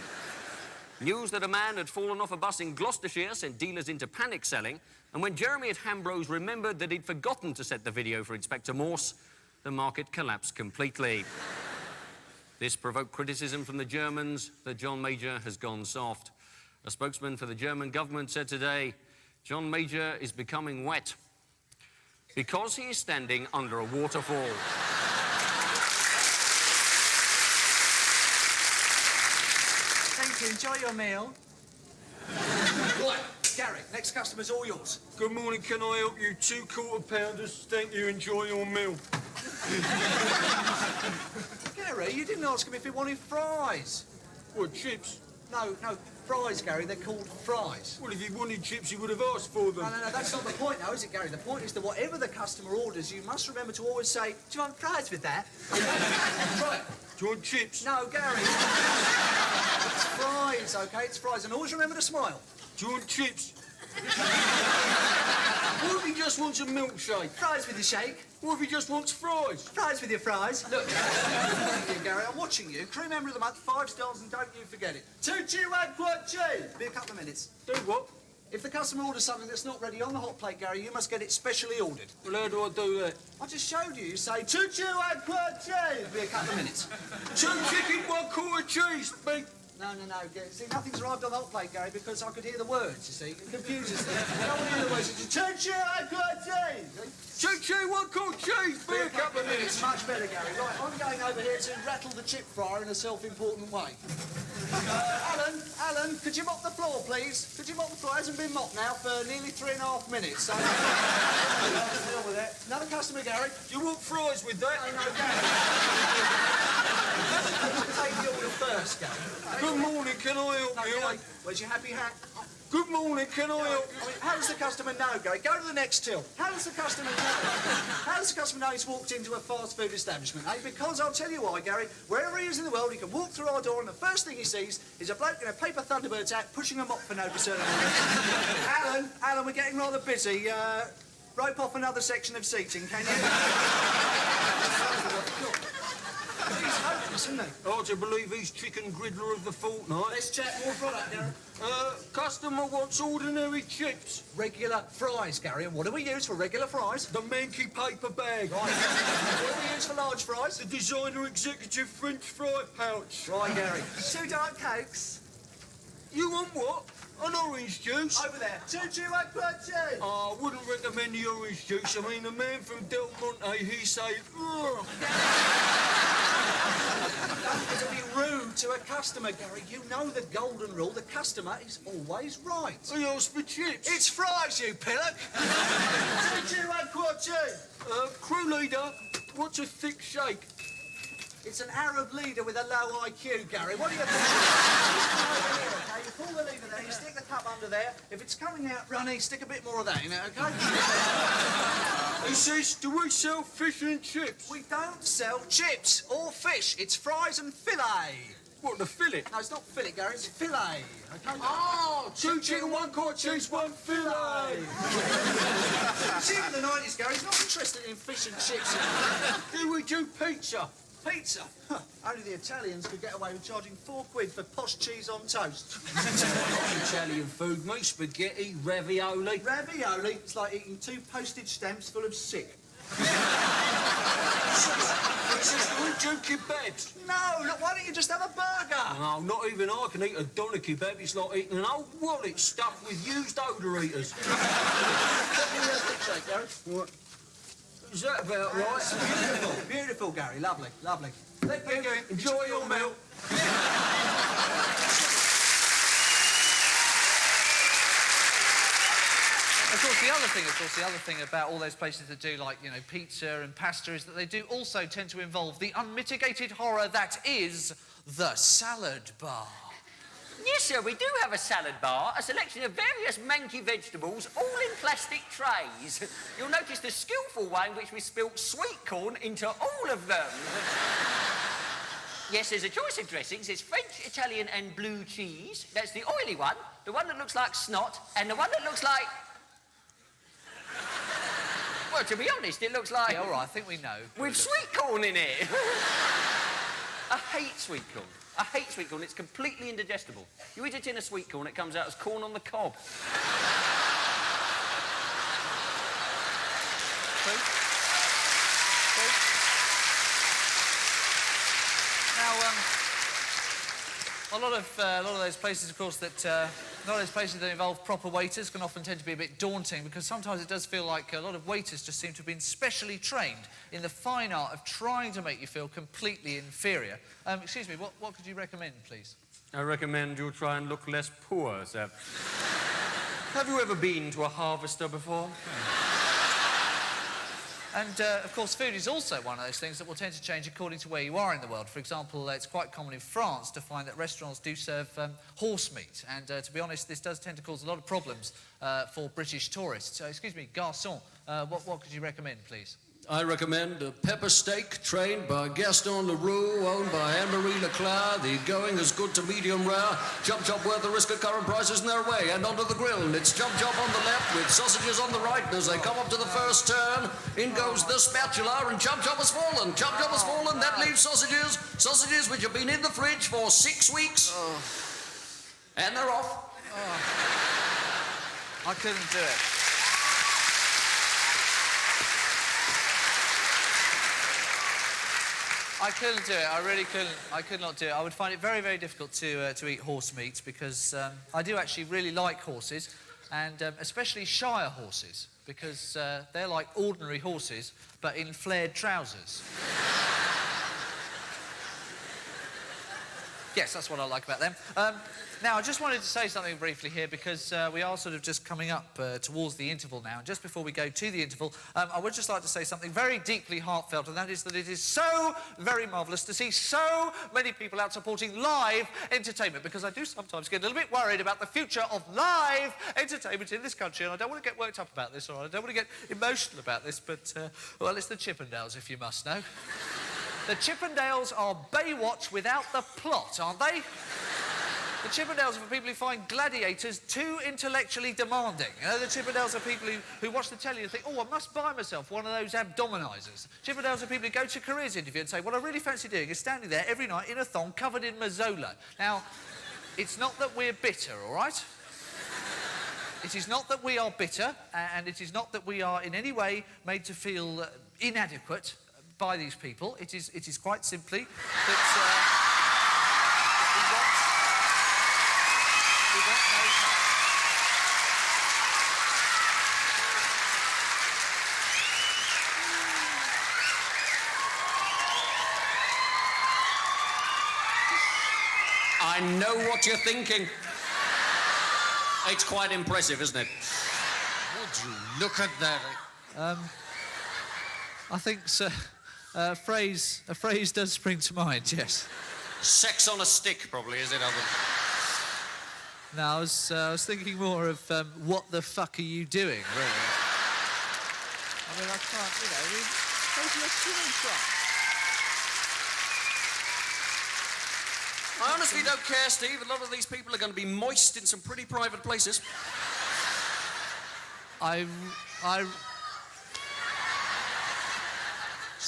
News that a man had fallen off a bus in Gloucestershire sent dealers into panic selling, and when Jeremy at Hambros remembered that he'd forgotten to set the video for Inspector Morse, the market collapsed completely. This provoked criticism from the Germans that John Major has gone soft. A spokesman for the German government said today, John Major is becoming wet because he is standing under a waterfall. Thank you. Enjoy your meal. Right, Gary, next customer's all yours. Good morning, can I help you? 2 quarter-pounders. Thank you, enjoy your meal. Gary, you didn't ask him if he wanted fries. What, chips? No, fries, Gary. They're called fries. Well, if he wanted chips, he would have asked for them. No, that's not the point now, is it, Gary? The point is that whatever the customer orders, you must remember to always say, do you want fries with that? Right. Do you want chips? No, Gary. It's fries, OK? It's fries. And always remember to smile. Do you want chips? What if he just wants a milkshake? Fries with your shake. What if he just wants fries? Fries with your fries. Look, thank you, Gary. I'm watching you. Crew member of the month, 5 stars, and don't you forget it. 2 chew and quad cheese. Be a couple of minutes. Do what? If the customer orders something that's not ready on the hot plate, Gary, you must get it specially ordered. Well, how do I do that? I just showed you. You say 2 chew and quad cheese. Be a couple of minutes. 2 chicken, 1 quarter cheese, big. No. See, nothing's arrived on the hot plate, Gary, because I could hear the words, you see. It confuses me. I don't want to hear the words. It's 2 chew and quad cheese. 2 cheese, 1 quarter cheese. Be a couple of minutes. Much better, Gary. Right, I'm going over here to rattle the chip fryer in a self-important way. Alan, could you mop the floor, please? Could you mop the floor? It hasn't been mopped now for nearly 3.5 minutes. So... deal with it. Another customer, Gary. Do you want fries with that? No, Gary. Take the order first, Gary. Good morning, can I help you? Gary, where's your happy hat? Good morning, can I help you? I mean, how does the customer know, Gary? Go to the next till. How does the customer know? How does the customer know he's walked into a fast food establishment, eh? Because I'll tell you why, Gary. Wherever he is in the world, he can walk through our door and the first thing he sees is a bloke in a paper Thunderbird's hat pushing a mop for no discernible reason. Alan, we're getting rather busy. Rope off another section of seating, can you? He's hopeless, isn't he? Hard to believe he's chicken griddler of the fortnight. Let's chat more product, Gary. Customer wants ordinary chips. Regular fries, Gary. And what do we use for regular fries? The Milky paper bag. Right. What do we use for large fries? The designer executive French fry pouch. Right, Gary. 2 Diet Cokes. You want what? An orange juice? Over there. 2 duo crunchy. I wouldn't recommend the orange juice. I mean, the man from Del Monte, he say, ugh. Don't be rude to a customer, Gary. You know the golden rule. The customer is always right. I asked for chips. It's fries, you pillock. 2 duo crunchy. Crew leader, what's a thick shake? It's an Arab leader with a low IQ, Gary. What do you think? Okay, you pull the lever there, you stick the cup under there. If it's coming out runny, stick a bit more of that in it, okay? He says, do we sell fish and chips? We don't sell chips or fish. It's fries and fillet. What, the fillet? No, it's not fillet, Gary. It's fillet. Okay? Oh, 2 chicken, 1 quart cheese, 1 fillet. See, in the 90s, Gary, he's not interested in fish and chips. Do we do pizza? Pizza? Huh. Only the Italians could get away with charging £4 for posh cheese on toast. Italian food, mate. Spaghetti, ravioli. Ravioli? It's like eating 2 postage stamps full of sick. He says, do we do kebabs? No, look, why don't you just have a burger? No, not even I can eat a doner kebab. It's like eating an old wallet stuffed with used odour eaters. Let me thick shake, Gary. What? Is that about right? Beautiful, beautiful, Gary. Lovely, lovely. Thank you. Enjoy your meal. Of course, the other thing about all those places that do, like, you know, pizza and pasta is that they do also tend to involve the unmitigated horror that is the salad bar. Yes, sir, we do have a salad bar, a selection of various manky vegetables, all in plastic trays. You'll notice the skillful way in which we spilt sweet corn into all of them. Yes, there's a choice of dressings. There's French, Italian and blue cheese. That's the oily one, the one that looks like snot, and the one that looks like... Well, to be honest, it looks like... Yeah, all right, I think we know. With sweet corn in it. I hate sweet corn. I hate sweet corn. It's completely indigestible. You eat a tin of sweet corn, it comes out as corn on the cob. Now, a lot of those places, of course, that a lot of those places that involve proper waiters can often tend to be a bit daunting because sometimes it does feel like a lot of waiters just seem to have been specially trained in the fine art of trying to make you feel completely inferior. Excuse me, what could you recommend, please? I recommend you try and look less poor, sir. Have you ever been to a harvester before? And, of course, food is also one of those things that will tend to change according to where you are in the world. For example, it's quite common in France to find that restaurants do serve horse meat. And, to be honest, this does tend to cause a lot of problems for British tourists. So, excuse me, garçon, what could you recommend, please? I recommend a pepper steak trained by Gaston Leroux, owned by Anne-Marie Leclerc. The going is good to medium rare. Chop chop worth the risk at current prices in their way. And onto the grill. And it's chop chop on the left with sausages on the right. And as they come up to the first turn, in goes the spatula and chop chop has fallen. Chop chop has fallen. That leaves sausages. Sausages which have been in the fridge for 6 weeks. Oh. And they're off. Oh. I couldn't do it. I couldn't do it. I really couldn't. I could not do it. I would find it very, very difficult to eat horse meat because I do actually really like horses, and especially Shire horses because they're like ordinary horses but in flared trousers. Yes, that's what I like about them. Now, I just wanted to say something briefly here because we are sort of just coming up towards the interval now. And just before we go to the interval, I would just like to say something very deeply heartfelt, and that is that it is so very marvellous to see so many people out supporting live entertainment, because I do sometimes get a little bit worried about the future of live entertainment in this country, and I don't want to get worked up about this, or I don't want to get emotional about this, but, well, it's the Chippendales, if you must know. The Chippendales are Baywatch without the plot, aren't they? The Chippendales are for people who find gladiators too intellectually demanding. You know, the Chippendales are people who watch the telly and think, oh, I must buy myself one of those abdominizers. Chippendales are people who go to a careers interview and say, what I really fancy doing is standing there every night in a thong covered in mazzola. Now, it's not that we're bitter, all right? It is not that we are bitter, and it is not that we are in any way made to feel inadequate by these people. It is quite simply that we want no help. I know what you're thinking. It's quite impressive, isn't it? Would you look at that? I think, sir, a phrase does spring to mind, yes. Sex on a stick, probably, is it, Albert? No, I was thinking more of what the fuck are you doing, really? I mean, I can't, you know, where's your swimming trunk? I honestly don't care, Steve. A lot of these people are going to be moist in some pretty private places.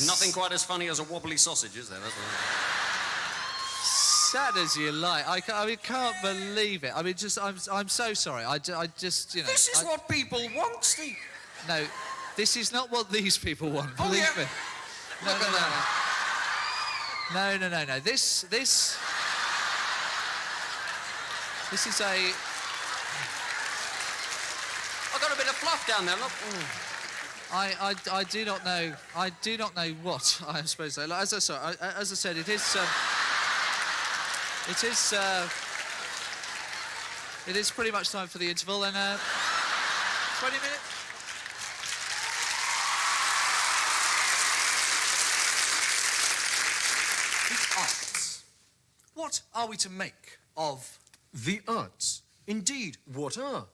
Nothing quite as funny as a wobbly sausage, is there? That's what Sad as you like. I can't believe it. I mean, I'm so sorry. I just, you know... This is what people want, Steve. No, this is not what these people want, Oh, believe yeah. me. Look at that. No. This is a... I've got a bit of fluff down there, look. I do not know. I do not know what I suppose. So. As I said, it is pretty much time for the interval, and 20 minutes. The arts. What are we to make of the arts? Indeed, what are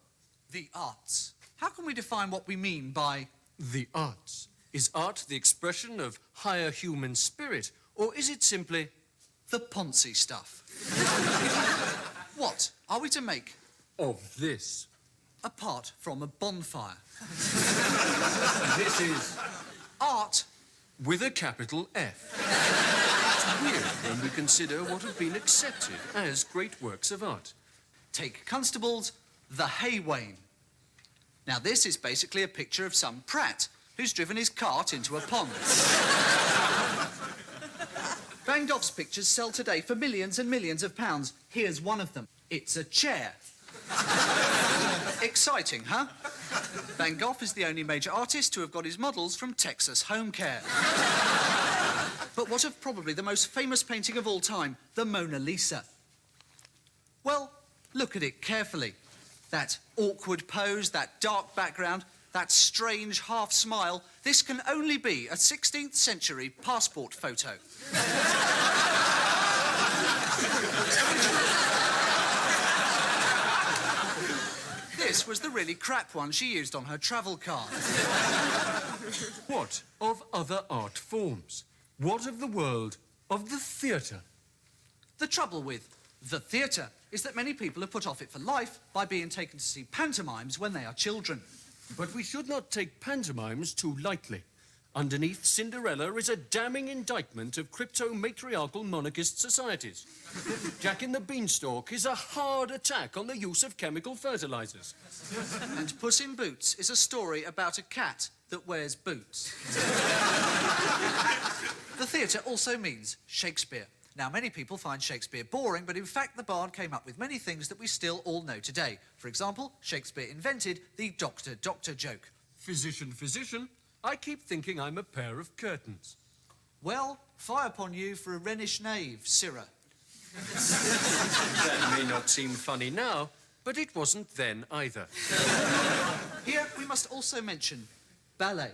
the arts? How can we define what we mean by the arts? Is art the expression of higher human spirit, or is it simply the Ponzi stuff? What are we to make of this? Apart from a bonfire. This is art with a capital F. It's weird when we consider what have been accepted as great works of art. Take Constable's The Hay Wain. Now, this is basically a picture of some prat who's driven his cart into a pond. Van Gogh's pictures sell today for millions and millions of pounds. Here's one of them. It's a chair. Exciting, huh? Van Gogh is the only major artist to have got his models from Texas Home Care. But what of probably the most famous painting of all time, the Mona Lisa? Well, look at it carefully. That awkward pose, that dark background, that strange half smile. This can only be a 16th century passport photo. This was the really crap one she used on her travel card. What of other art forms? What of the world of the theatre? The trouble with the theatre is that many people have put off it for life by being taken to see pantomimes when they are children. But we should not take pantomimes too lightly. Underneath Cinderella is a damning indictment of crypto-matriarchal monarchist societies. Jack in the Beanstalk is a hard attack on the use of chemical fertilizers. And Puss in Boots is a story about a cat that wears boots. The theatre also means Shakespeare. Now, many people find Shakespeare boring, but in fact the Bard came up with many things that we still all know today. For example, Shakespeare invented the doctor-doctor joke. Physician, physician, I keep thinking I'm a pair of curtains. Well, fie upon you for a Rhenish knave, Sirrah. That may not seem funny now, but it wasn't then either. Here, we must also mention ballet.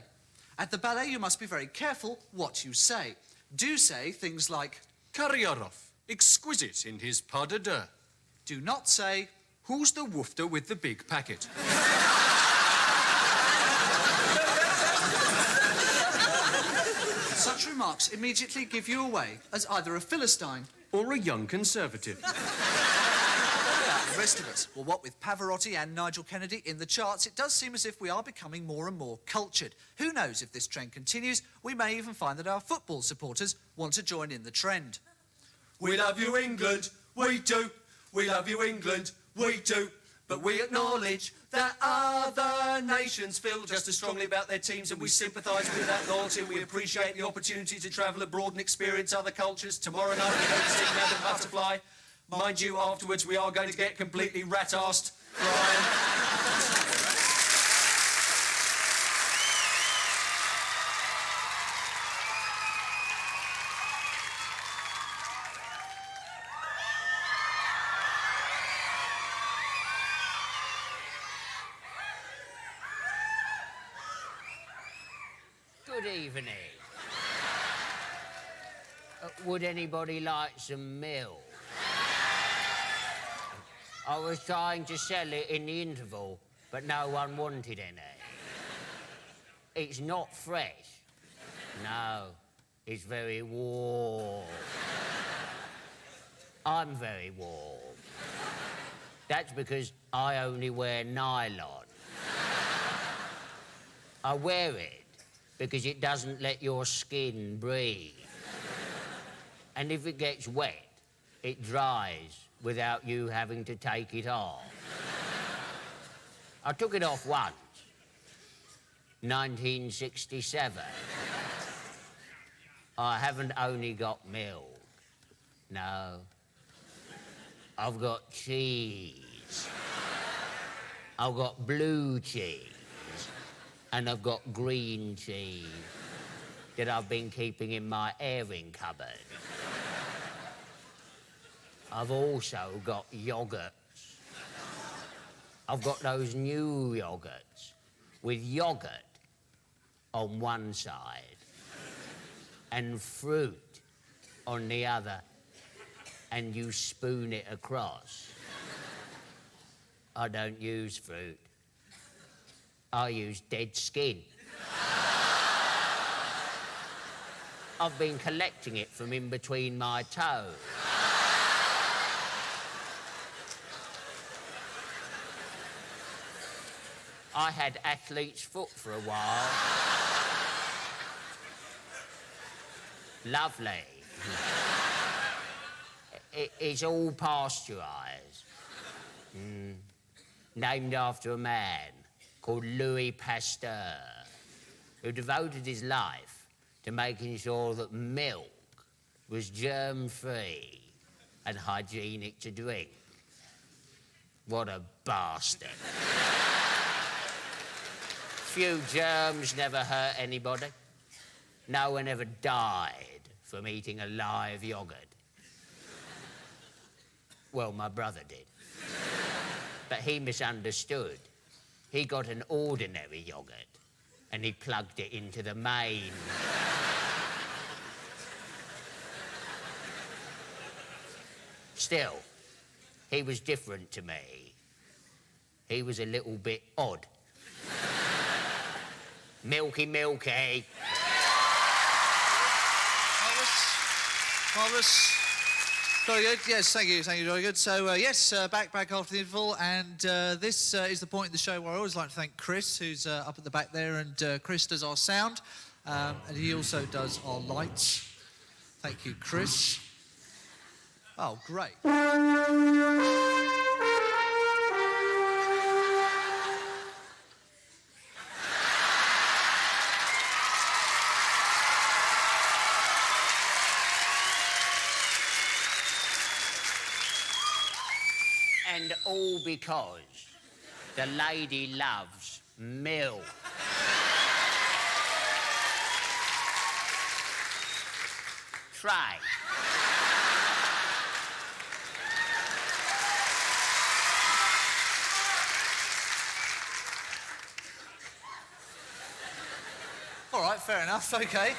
At the ballet, you must be very careful what you say. Do say things like, Karyarov, exquisite in his pas de deux. do not say, Who's the woofter with the big packet? such remarks immediately give you away as either a Philistine Or a young conservative. the rest of us. Well, what with Pavarotti and Nigel Kennedy in the charts, it does seem as if we are becoming more and more cultured. Who knows, if this trend continues, we may even find that our football supporters want to join in the trend. We love you, England, we do. We love you, England, we do. But we acknowledge that other nations feel just as strongly about their teams, and we sympathise with that loyalty. We appreciate the opportunity to travel abroad and experience other cultures. Tomorrow night we're going to see Madam Butterfly. Mind you, afterwards we are going to get completely rat-arsed. Brian. Good evening. Would anybody like some milk? I was trying to sell it in the interval, but no one wanted any. It's not fresh. No, it's very warm. I'm very warm. That's because I only wear nylon. I wear it because it doesn't let your skin breathe. And if it gets wet, it dries without you having to take it off. I took it off once, 1967. I haven't only got milk, no. I've got cheese. I've got blue cheese. And I've got green cheese that I've been keeping in my airing cupboard. I've also got yoghurts. I've got those new yoghurts with yoghurt on one side and fruit on the other, and you spoon it across. I don't use fruit. I use dead skin. I've been collecting it from in between my toes. I had athlete's foot for a while. Lovely. It's all pasteurised. Named after a man called Louis Pasteur, who devoted his life to making sure that milk was germ-free and hygienic to drink. What a bastard. Few germs never hurt anybody. No one ever died from eating a live yoghurt. Well, my brother did. But he misunderstood. He got an ordinary yoghurt and he plugged it into the main. Still, he was different to me. He was a little bit odd. Milky, Milky. Marvellous. Very good. Yes, thank you, very good. So, yes, back after the interval, and this is the point in the show where I always like to thank Chris, who's up at the back there, and Chris does our sound, and he also does our lights. Thank you, Chris. Oh, great. And all because the lady loves milk. Try. fair enough, OK.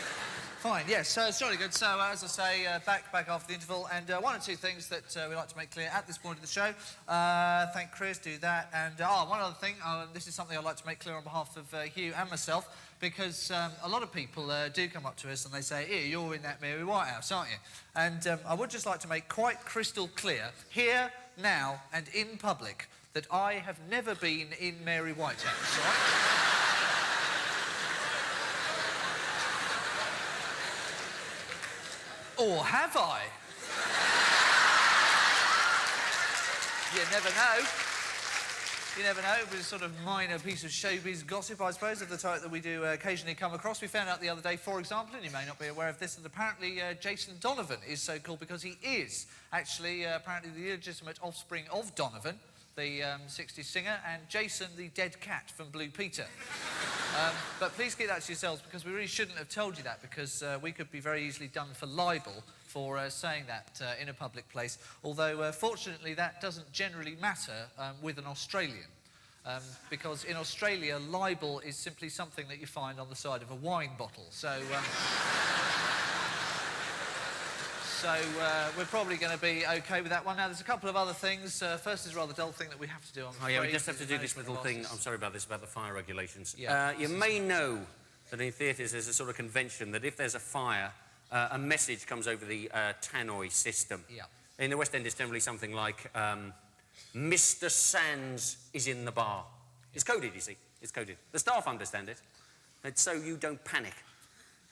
Fine, yes, so it's jolly good. So, as I say, back after the interval, and one or two things that we like to make clear at this point of the show. Thank Chris, do that, and one other thing, this is something I'd like to make clear on behalf of Hugh and myself, because a lot of people do come up to us and they say, here, you're in that Mary Whitehouse, aren't you? And I would just like to make quite crystal clear, here, now, and in public, that I have never been in Mary Whitehouse, right? Or have I? You never know. You never know. It was a sort of minor piece of showbiz gossip, I suppose, of the type that we do occasionally come across. We found out the other day, for example, and you may not be aware of this, that apparently Jason Donovan is so called because he is actually apparently the illegitimate offspring of Donovan, the 60s singer, and Jason, the dead cat from Blue Peter. But please keep that to yourselves, because we really shouldn't have told you that, because we could be very easily done for libel for saying that in a public place, although fortunately that doesn't generally matter with an Australian, because in Australia libel is simply something that you find on the side of a wine bottle, so we're probably going to be OK with that one. Now, there's a couple of other things. First is a rather dull thing that we have to do. Oh, yeah, we just have to do this little thing. I'm sorry about this, about the fire regulations. Yeah, you may know that in theatres there's a sort of convention that if there's a fire, a message comes over the tannoy system. Yeah. In the West End, it's generally something like, Mr. Sands is in the bar. It's coded, you see. It's coded. The staff understand it. It's so you don't panic,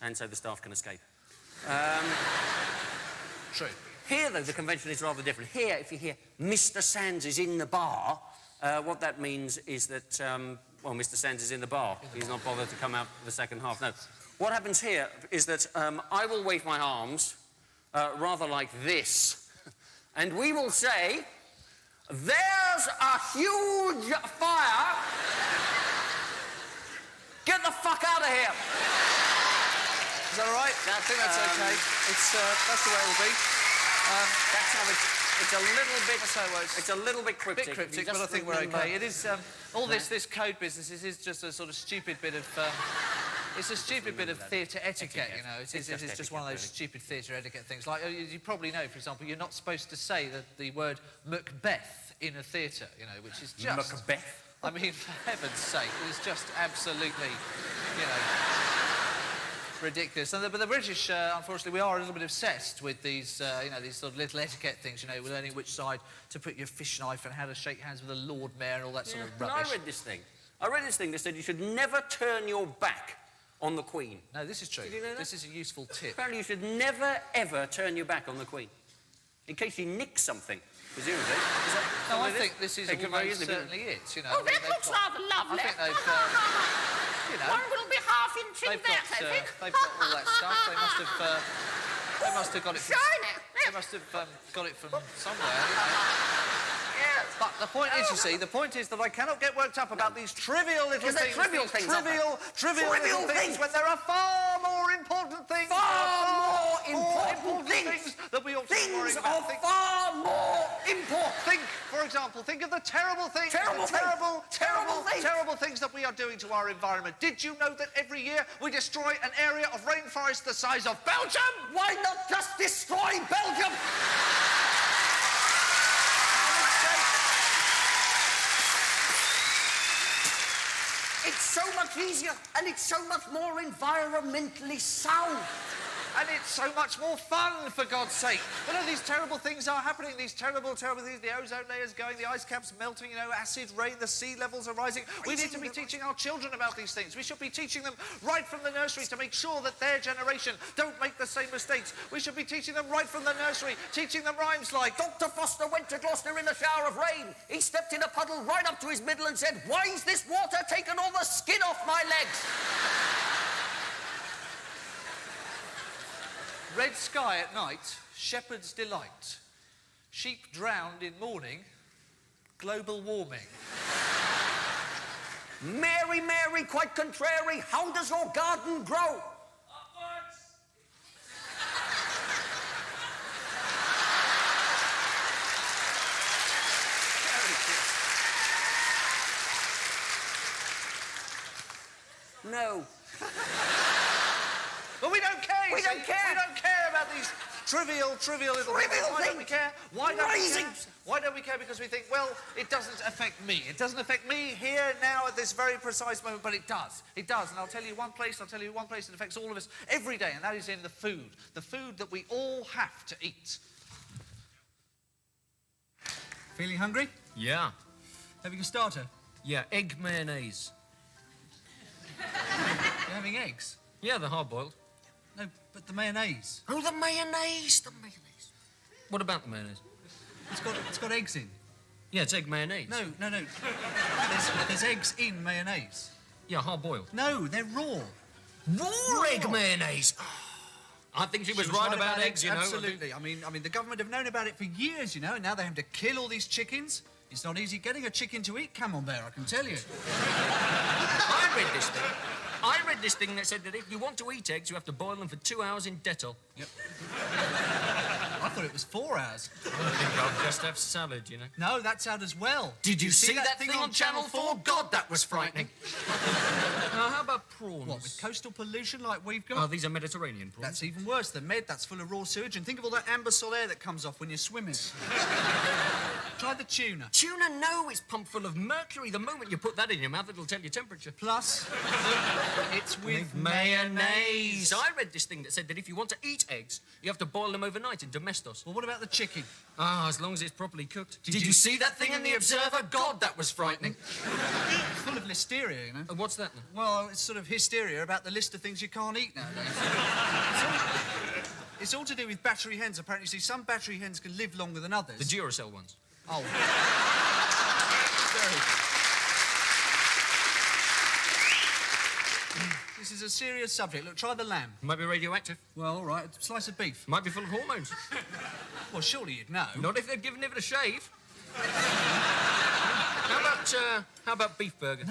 and so the staff can escape. True. Here, though, the convention is rather different. Here, if you hear Mr. Sands is in the bar, what that means is that, well, Mr. Sands is in the bar. He's not bothered to come out for the second half. No. What happens here is that I will wave my arms rather like this, and we will say, there's a huge fire. Get the fuck out of here. Is that all right? I think that's OK. That's the way it will be. That's how it's a little bit. That's how it works. It's a little bit cryptic. Bit cryptic, but I think we're OK. It is all this code business is just a sort of stupid bit of. It's a stupid bit of theatre etiquette, you know. It is just one of those stupid theatre etiquette things. Like you probably know, for example, you're not supposed to say the word Macbeth in a theatre, you know, which is just Macbeth. I mean, for heaven's sake, it's just absolutely, you know, ridiculous. But the British, unfortunately, we are a little bit obsessed with these, you know, these sort of little etiquette things. You know, we're learning which side to put your fish knife and how to shake hands with the Lord Mayor and all that sort of rubbish. I read this thing. That said you should never turn your back on the Queen. No, this is true. Did you know that? This is a useful tip. Apparently, you should never ever turn your back on the Queen, in case you nick something. Presumably. No, I think this is almost certainly it. You know, Oh, that looks rather lovely. I think they've, you know, One will be half inching they've that, got, I think. they've got all that stuff. They must have got it. Shiny. They must have got it from somewhere. Yes. But the point is, you see, the point is that I cannot get worked up about these trivial little things. Trivial things, Trivial little things when there are far more important things. Far more important things that we ought to be worrying Things about. are far more important. Think, for example, think of the terrible things, Terrible things that we are doing to our environment. Did you know that every year we destroy an area of rainforest the size of Belgium? Why not just destroy Belgium? It's so much easier and it's so much more environmentally sound. And it's so much more fun, for God's sake. You know, these terrible things are happening, these terrible things. The ozone layer's going, the ice cap's melting, you know, acid rain, the sea levels are rising. We need to be teaching our children about these things. We should be teaching them right from the nursery to make sure that their generation don't make the same mistakes. We should be teaching them right from the nursery, teaching them rhymes like... Dr. Foster went to Gloucester in a shower of rain. He stepped in a puddle right up to his middle and said, "Why's this water taken all the skin off my legs?" Red sky at night, shepherd's delight. Sheep drowned in morning, global warming. Mary, Mary, quite contrary, how does your garden grow? No. We don't care. We don't care about these trivial little things. Why don't we care? Why don't we care? Why don't we care? Because we think, well, it doesn't affect me. It doesn't affect me here, now, at this very precise moment, but it does. It does. And I'll tell you one place that affects all of us every day, and that is in the food. The food that we all have to eat. Feeling hungry? Yeah. Having a starter? Yeah, egg mayonnaise. You're having eggs? Yeah, they're hard-boiled. No, but the mayonnaise. Oh, the mayonnaise. What about the mayonnaise? It's got eggs in. Yeah, it's egg mayonnaise. No. There's eggs in mayonnaise. Yeah, hard-boiled. No, they're raw. Raw egg mayonnaise. I think she was right about eggs, you know. Absolutely. I mean, the government have known about it for years, you know, and now they have to kill all these chickens. It's not easy getting a chicken to eat, Camembert, I can tell you. I read this thing that said that if you want to eat eggs, you have to boil them for 2 hours in Dettol. Yep. I thought it was 4 hours. I think I'll just have salad, you know. No, that's out as well. Did you see that thing on Channel 4? God, that was frightening. Now, how about prawns? What, with coastal pollution like we've got? Oh, these are Mediterranean prawns. That's even worse. The Med, that's full of raw sewage. And think of all that amber air that comes off when you're swimming. Try the tuna. Tuna, no, it's pumped full of mercury. The moment you put that in your mouth, it'll tell your temperature. Plus, it's with mayonnaise. I read this thing that said that if you want to eat eggs, you have to boil them overnight in domestos. Well, what about the chicken? Ah, as long as it's properly cooked. Did you see that thing in the Observer? God, that was frightening. It's full of listeria, you know. What's that then? Well, it's sort of hysteria about the list of things you can't eat nowadays. It's all to do with battery hens. Apparently, see, some battery hens can live longer than others. The Duracell ones. Oh. Very good. This is a serious subject. Look, try the lamb. Might be radioactive. Well, all right, a slice of beef. Might be full of hormones. Well, surely you'd know. Not if they've given it a shave. How about beef burger?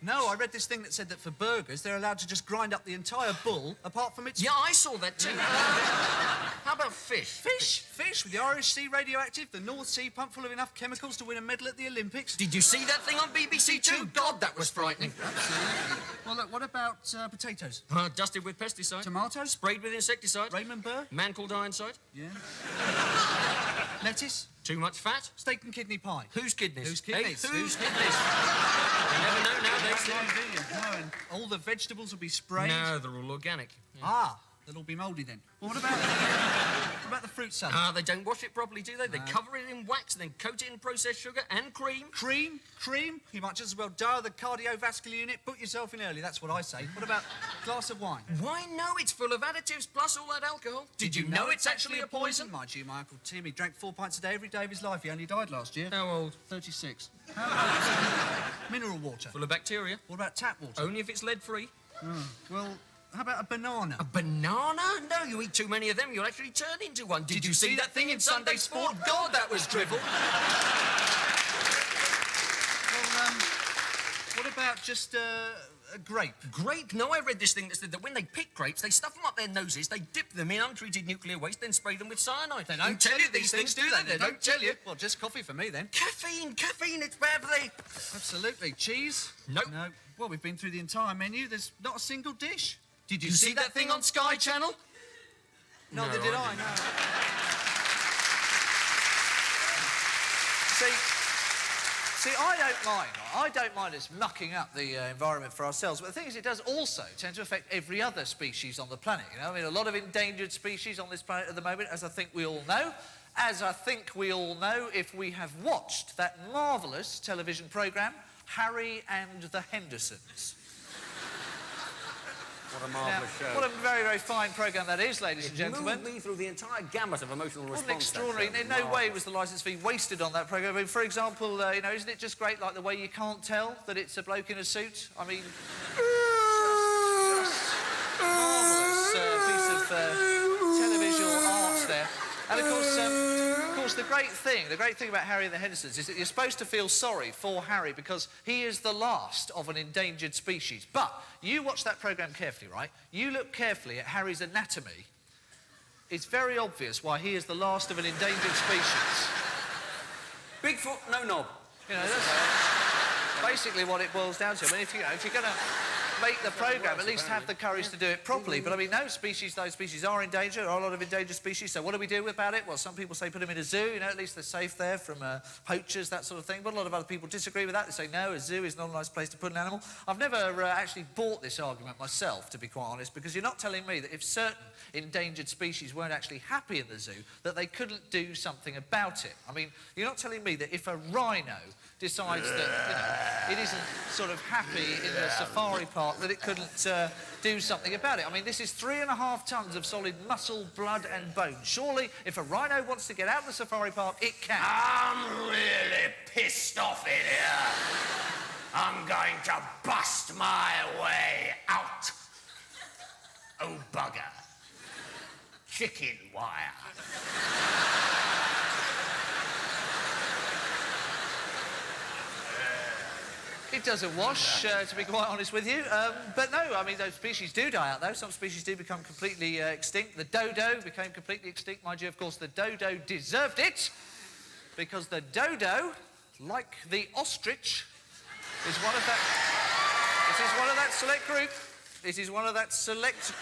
No, I read this thing that said that for burgers, they're allowed to just grind up the entire bull, apart from its... Yeah, I saw that too. How about fish? Fish with the Irish Sea radioactive, the North Sea pumped full of enough chemicals to win a medal at the Olympics. Did you see that thing on BBC Two? God, that was frightening. Absolutely. Well, look, what about potatoes? Dusted with pesticide. Tomatoes? Sprayed with insecticide. Raymond Burr? Man called Ironside. Yeah. Lettuce? Too much fat. Steak and kidney pie. Whose kidneys? Whose kidneys? Hey, whose kidneys? You never know nowadays. No, and all the vegetables will be sprayed. No, they're all organic. Yeah. Ah, they'll all be mouldy then. Well, what about the fruit salad? They don't wash it properly, do they? They cover it in wax, then coat it in processed sugar and cream. Cream? You might just as well die of the cardiovascular unit. Put yourself in early, that's what I say. What about a glass of wine? Why, no, it's full of additives plus all that alcohol. Did you know it's actually a poison? Mind you, my Uncle Tim, he drank 4 pints a day every day of his life. He only died last year. How old? 36. How about mineral water? Full of bacteria. What about tap water? Only if it's lead-free. Well, how about a banana? A banana? No, you eat too many of them, you'll actually turn into one. Did you see that thing in Sunday Sport? God, that was drivel. Well, what about just a grape? Grape? No, I read this thing that said that when they pick grapes, they stuff them up their noses, they dip them in untreated nuclear waste, then spray them with cyanide. They don't tell you these things, do they? They don't tell you. Well, just coffee for me, then. Caffeine, it's bad for the... Absolutely. Cheese? Nope. No. Well, we've been through the entire menu. There's not a single dish. Did you see that thing on Sky Channel? Neither did I, no. See, I don't mind us mucking up the environment for ourselves, but the thing is, it does also tend to affect every other species on the planet, you know? I mean, a lot of endangered species on this planet at the moment, as I think we all know. As I think we all know, if we have watched that marvellous television programme, Harry and the Hendersons. What a marvellous show. What a very, very fine programme that is, ladies and gentlemen. Moved me through the entire gamut of emotional response. What an extraordinary... In no way was the licence fee wasted on that programme. I mean, for example, you know, isn't it just great, like, the way you can't tell that it's a bloke in a suit? I mean... just marvellous piece of televisual art there. And, of course, the great thing about Harry and the Hendersons is that you're supposed to feel sorry for Harry because he is the last of an endangered species. But you watch that programme carefully, right? You look carefully at Harry's anatomy. It's very obvious why he is the last of an endangered species. Bigfoot, no knob. You know, that's basically what it boils down to. I mean, if you're going to make the programme at least have the courage to do it properly. But I mean, those species are in danger. There are a lot of endangered species. So what do we do about it? Well, some people say put them in a zoo. You know, at least they're safe there from poachers, that sort of thing. But a lot of other people disagree with that. They say no, a zoo is not a nice place to put an animal. I've never actually bought this argument myself, to be quite honest, because you're not telling me that if certain endangered species weren't actually happy in the zoo, that they couldn't do something about it. I mean, you're not telling me that if a rhino decides that, you know, it isn't sort of happy in the safari park, that it couldn't do something about it. I mean, this is 3.5 tons of solid muscle, blood and bone. Surely, if a rhino wants to get out of the safari park, it can. I'm really pissed off in here. I'm going to bust my way out. Oh, bugger. Chicken wire. It doesn't wash, to be quite honest with you. But no, I mean, those species do die out, though. Some species do become completely extinct. The dodo became completely extinct. Mind you, of course, the dodo deserved it, because the dodo, like the ostrich, is one of that... It is one of that select group. It is one of that select...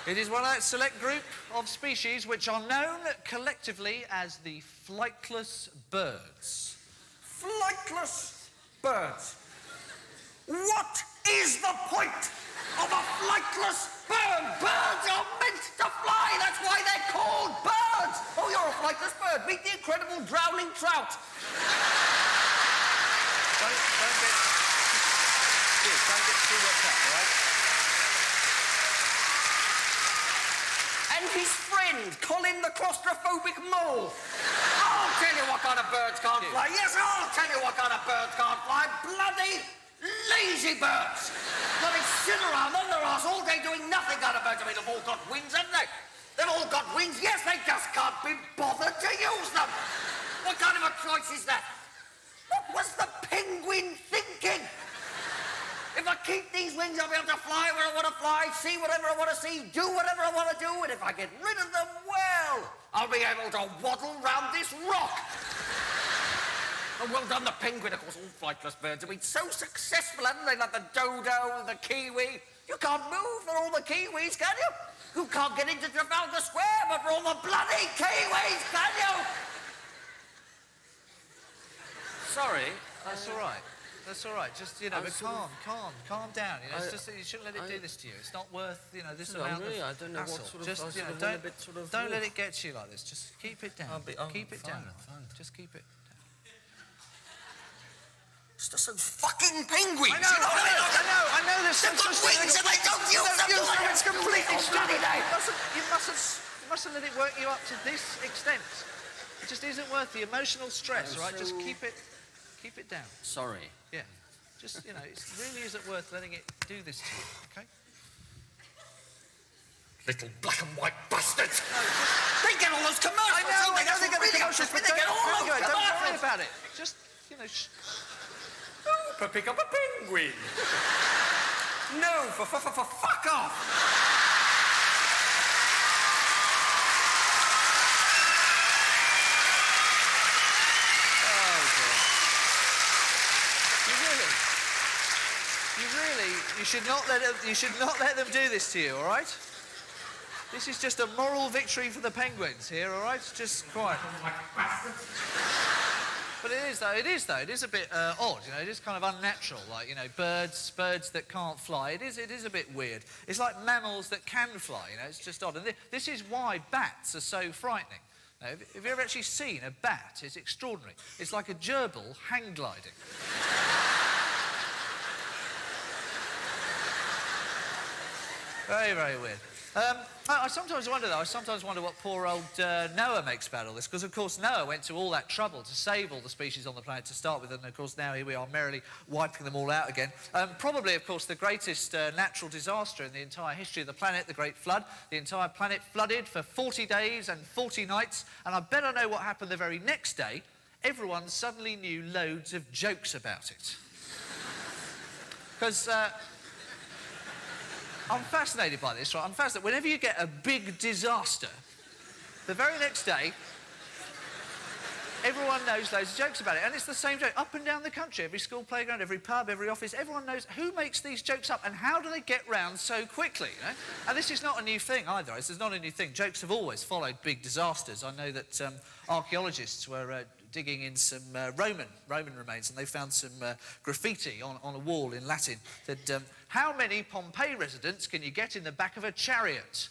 It is one of that select group of species which are known collectively as the flightless birds. Flightless birds. What is the point of a flightless bird? Birds are meant to fly. That's why they're called birds. Oh, you're a flightless bird. Meet the incredible drowning trout. Don't get too worked up, all right? And his friend, Colin the claustrophobic mole. I'll tell you what kind of birds can't fly. Yes, I'll tell you what kind of birds can't fly. Bloody lazy birds. Bloody sit around on their arse all day doing nothing kind of birds. I mean, they've all got wings, haven't they? They've all got wings. Yes, they just can't be bothered to use them. What kind of a choice is that? What was the penguin thinking? If I keep these wings, I'll be able to fly where I want to fly, see whatever I want to see, do whatever I want to do, and if I get rid of them, well, I'll be able to waddle round this rock. And well done, the penguin. Of course, all flightless birds have been so successful, haven't they? Like the dodo and the kiwi. You can't move for all the kiwis, can you? You can't get into Trafalgar Square, but for all the bloody kiwis, can you? Sorry. That's all right. That's all right. Just, you know, but calm down. You know, it's just, you shouldn't let it do this to you. It's not worth, you know, this amount of I don't know hassle. what sort of... Just, you know, don't let it get to you like this. Just keep it down. Keep it down. Just keep it down. It's just those fucking penguins. I know. There's They've got wings and they don't use them. It's completely bloody day. You mustn't let it work you up to this extent. It just isn't worth the emotional stress, right? Just keep it down. Sorry. Yeah. Just, you know, it really isn't worth letting it do this to you, okay? Little black and white bastards. No, they get all those commercials. I know, they get really commercials. but They get all those commercials. don't worry about it. Just, you know, Oh, pick up a penguin. No, for fuck off. You should not let them do this to you, all right? This is just a moral victory for the penguins here, all right? Just quiet. But it is a bit odd, you know, it is kind of unnatural, like, you know, birds that can't fly. It is a bit weird. It's like mammals that can fly, you know, it's just odd. And this is why bats are so frightening. Now, have you ever actually seen a bat? It's extraordinary. It's like a gerbil hang gliding. Very, very weird. I sometimes wonder what poor old Noah makes about all this, because, of course, Noah went to all that trouble to save all the species on the planet to start with, and, of course, now here we are merrily wiping them all out again. Probably, of course, the greatest natural disaster in the entire history of the planet, the Great Flood. The entire planet flooded for 40 days and 40 nights, and I bet I know what happened the very next day. Everyone suddenly knew loads of jokes about it. Because... I'm fascinated by this, right? I'm fascinated. Whenever you get a big disaster, the very next day, Everyone knows loads of jokes about it, and it's the same joke up and down the country. Every school playground, every pub, every office, everyone knows who makes these jokes up and how do they get round so quickly, you know? And this is not a new thing either. This is not a new thing. Jokes have always followed big disasters. I know that archaeologists were digging in some Roman remains, and they found some graffiti on a wall in Latin that how many Pompeii residents can you get in the back of a chariot?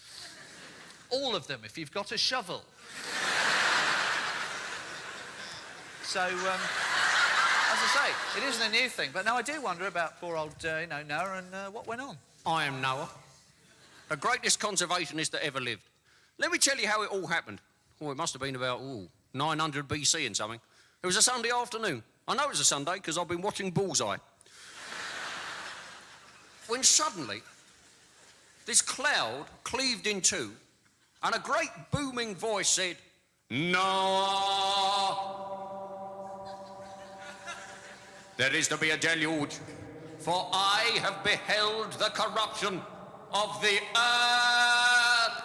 All of them, if you've got a shovel. So, as I say, it isn't a new thing. But now I do wonder about poor old, Noah and what went on. I am Noah, the greatest conservationist that ever lived. Let me tell you how it all happened. Oh, it must have been about 900 BC and something. It was a Sunday afternoon. I know it was a Sunday because I've been watching Bullseye. When suddenly, this cloud cleaved in two, and a great booming voice said, "Noah! There is to be a deluge, for I have beheld the corruption of the earth."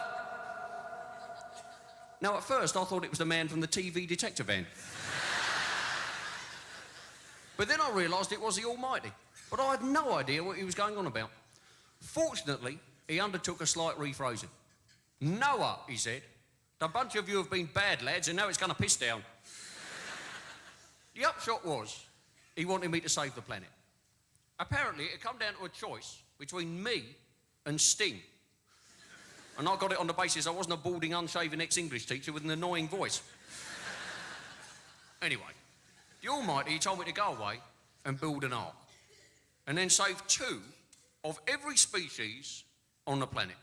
Now, at first, I thought it was the man from the TV detector van. But then I realised it was the Almighty. But I had no idea what he was going on about. Fortunately, he undertook a slight rephrasing. "Noah," he said, "the bunch of you have been bad lads and now it's going to piss down." The upshot was, he wanted me to save the planet. Apparently, it come down to a choice between me and Sting. And I got it on the basis I wasn't a balding, unshaven ex-English teacher with an annoying voice. Anyway, the Almighty told me to go away and build an ark, and then save 2 of every species on the planet.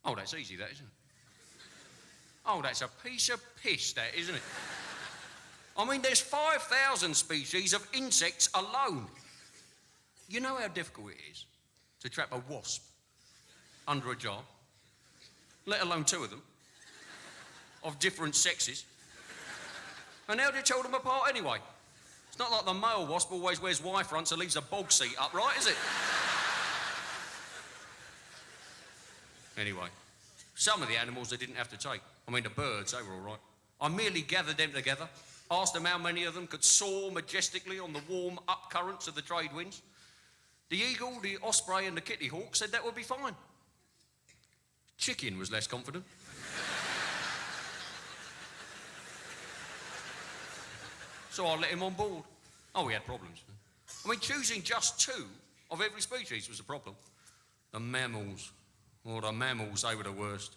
Oh, that's easy, that, isn't it? Oh, that's a piece of piss, that, isn't it? I mean, there's 5,000 species of insects alone. You know how difficult it is to trap a wasp under a jar, let alone 2 of them, of different sexes. And how do you tell them apart anyway? It's not like the male wasp always wears Y-fronts and leaves a bog seat upright, is it? Anyway, some of the animals they didn't have to take. I mean, the birds, they were all right. I merely gathered them together, asked them how many of them could soar majestically on the warm upcurrents of the trade winds. The eagle, the osprey and the kitty hawk said that would be fine. Chicken was less confident. So I let him on board. Oh, we had problems. I mean, choosing just 2 of every species was a problem. The mammals, they were the worst.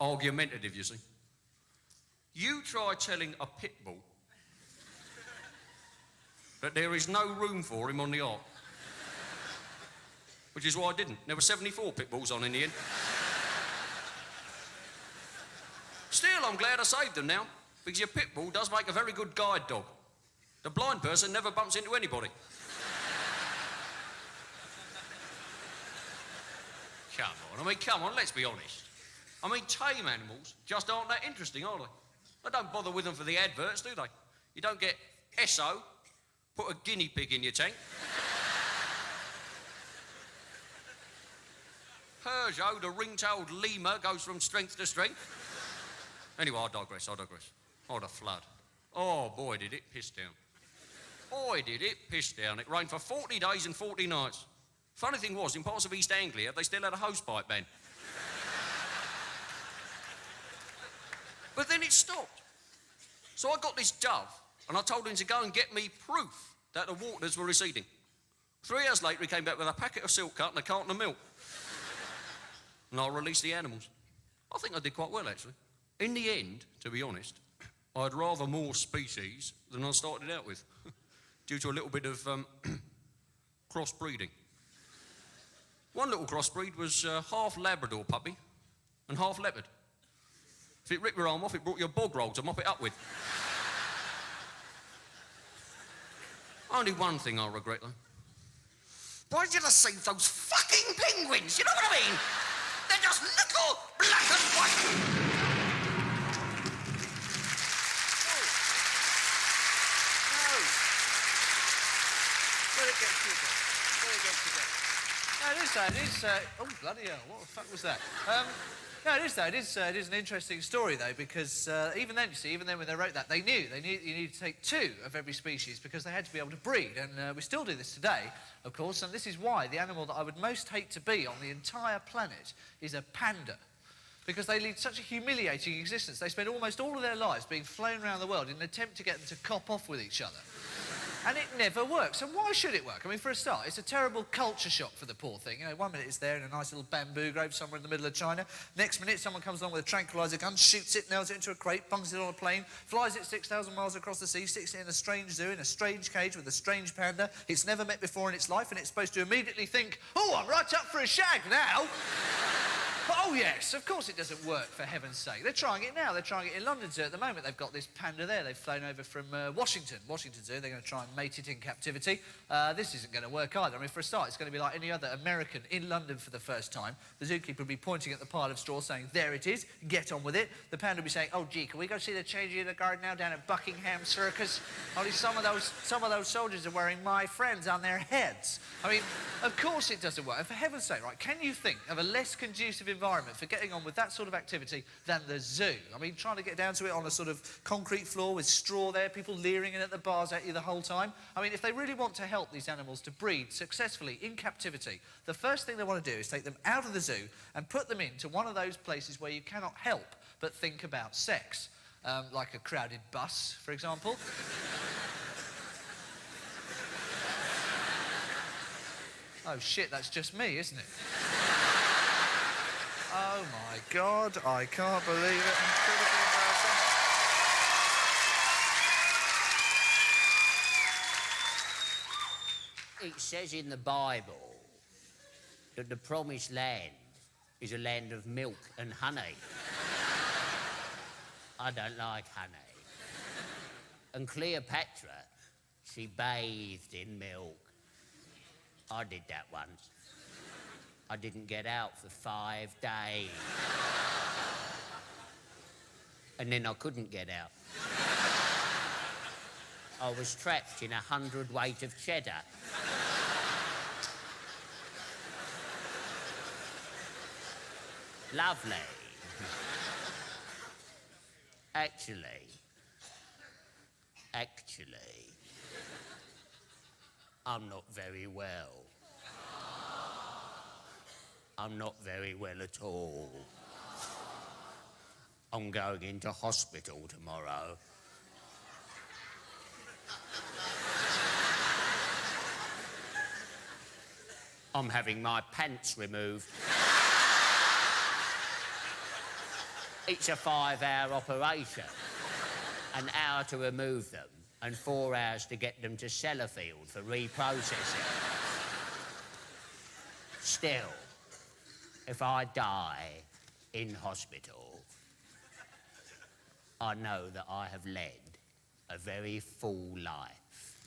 Argumentative, you see. You try telling a pit bull that there is no room for him on the ark. Which is why I didn't. There were 74 pit bulls on in the end. Still, I'm glad I saved them now, because your pit bull does make a very good guide dog. The blind person never bumps into anybody. Come on, let's be honest. I mean, tame animals just aren't that interesting, are they? They don't bother with them for the adverts, do they? You don't get Esso, put a guinea pig in your tank. Peugeot, the ring-tailed lemur, goes from strength to strength. Anyway, I digress. Oh, the flood. Oh, boy, did it piss down. Boy, did it piss down. It rained for 40 days and 40 nights. Funny thing was, in parts of East Anglia, they still had a hosepipe ban. But then it stopped. So I got this dove, and I told him to go and get me proof that the waters were receding. 3 hours later, he came back with a packet of silk cut and a carton of milk. And I released the animals. I think I did quite well, actually. In the end, to be honest, I had rather more species than I started out with, due to a little bit of crossbreeding. One little crossbreed was half Labrador puppy and half leopard. If it ripped your arm off, it brought you a bog roll to mop it up with. Only one thing I regret, though. Why did I save those fucking penguins? You know what I mean? They're just little black and white. Where it gets to go. No, it is, oh, bloody hell, what the fuck was that? No, it is, though. It is an interesting story, though, because even then, you see, even then when they wrote that, they knew you needed to take 2 of every species because they had to be able to breed, and we still do this today, of course, and this is why the animal that I would most hate to be on the entire planet is a panda. Because they lead such a humiliating existence. They spend almost all of their lives being flown around the world in an attempt to get them to cop off with each other. And it never works. And why should it work? I mean, for a start, it's a terrible culture shock for the poor thing. You know, one minute it's there in a nice little bamboo grove somewhere in the middle of China. Next minute, someone comes along with a tranquilizer gun, shoots it, nails it into a crate, bunks it on a plane, flies it 6,000 miles across the sea, sticks it in a strange zoo, in a strange cage with a strange panda it's never met before in its life, and it's supposed to immediately think, oh, I'm right up for a shag now. But, oh, yes, of course it doesn't work, for heaven's sake. They're trying it now. They're trying it in London Zoo at the moment. They've got this panda there. They've flown over from Washington Zoo. They're going to try and mate it in captivity. This isn't going to work either. I mean, for a start, it's going to be like any other American in London for the first time. The zookeeper will be pointing at the pile of straw saying, there it is, get on with it. The panda will be saying, oh, gee, can we go see the changing of the guard now down at Buckingham Circus? Only some of those soldiers are wearing my friends on their heads. I mean, of course it doesn't work. And for heaven's sake, right, can you think of a less conducive environment for getting on with that sort of activity than the zoo? I mean, trying to get down to it on a sort of concrete floor with straw there, people leering in at the bars at you the whole time. I mean, if they really want to help these animals to breed successfully in captivity, the first thing they want to do is take them out of the zoo and put them into one of those places where you cannot help but think about sex. Like a crowded bus, for example. Oh, shit, that's just me, isn't it? Oh, my God, I can't believe it. Incredibly embarrassing. It says in the Bible that the promised land is a land of milk and honey. I don't like honey. And Cleopatra, she bathed in milk. I did that once. I didn't get out for 5 days. And then I couldn't get out. I was trapped in 100 weight of cheddar. Lovely. Actually, I'm not very well. I'm not very well at all. I'm going into hospital tomorrow. I'm having my pants removed. It's a 5-hour operation. An hour to remove them and 4 hours to get them to Sellafield for reprocessing. Still, if I die in hospital, I know that I have led a very full life.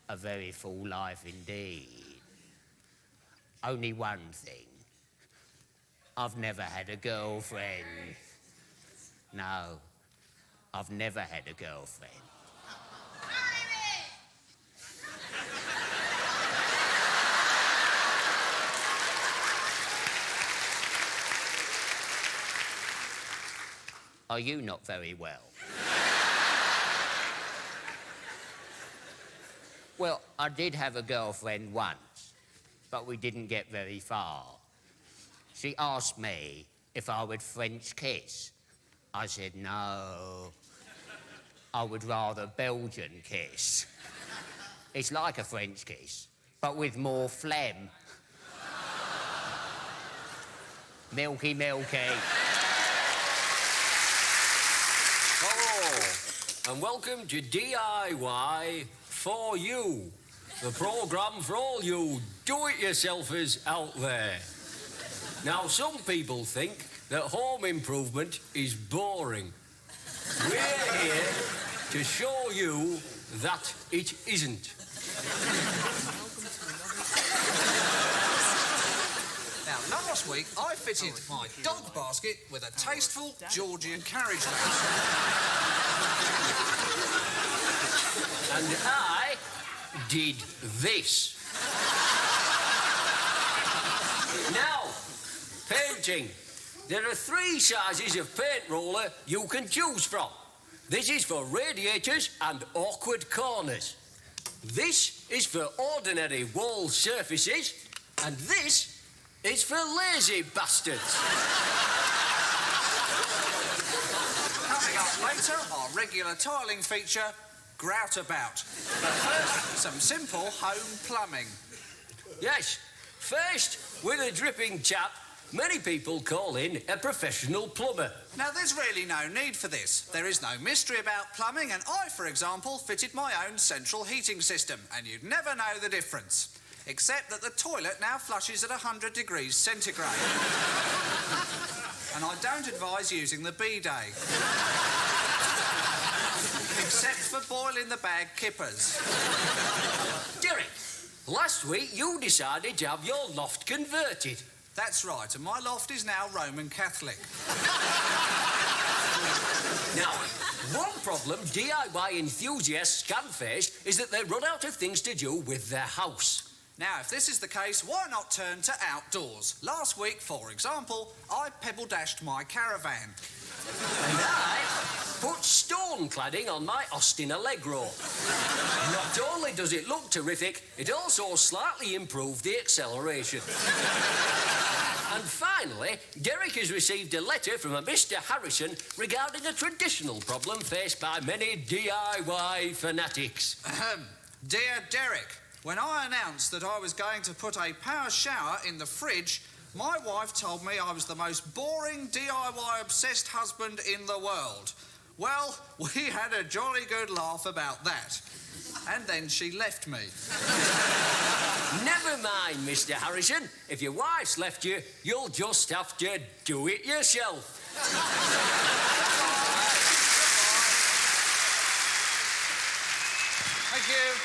A very full life indeed. Only one thing. I've never had a girlfriend. No, I've never had a girlfriend. Are you not very well? Well, I did have a girlfriend once, but we didn't get very far. She asked me if I would French kiss. I said no. I would rather Belgian kiss. It's like a French kiss, but with more phlegm. Milky, Milky. Oh, and welcome to DIY for You, the programme for all you do-it-yourselfers out there. Now, some people think that home improvement is boring. We're here to show you that it isn't. Now, last week, I fitted my dog basket with a tasteful Georgian carriage house. And I did this. Now, painting. There are 3 sizes of paint roller you can choose from. This is for radiators and awkward corners. This is for ordinary wall surfaces. And this is for lazy bastards. Coming up later, our regular tiling feature, Groutabout. But first, some simple home plumbing. Yes, first, with a dripping tap, many people call in a professional plumber. Now, there's really no need for this. There is no mystery about plumbing, and I, for example, fitted my own central heating system, and you'd never know the difference. Except that the toilet now flushes at 100 degrees centigrade. And I don't advise using the bidet. Except for boiling the bag kippers. Derek, last week you decided to have your loft converted. That's right, and my loft is now Roman Catholic. Now, one problem DIY enthusiasts can face is that they run out of things to do with their house. Now, if this is the case, why not turn to outdoors? Last week, for example, I pebble dashed my caravan. And I put stone cladding on my Austin Allegro. Not only does it look terrific, it also slightly improved the acceleration. And finally, Derek has received a letter from a Mr. Harrison regarding a traditional problem faced by many DIY fanatics. Dear Derek, when I announced that I was going to put a power shower in the fridge, my wife told me I was the most boring DIY-obsessed husband in the world. Well, we had a jolly good laugh about that. And then she left me. Never mind, Mr. Harrison. If your wife's left you, you'll just have to do it yourself. Thank you.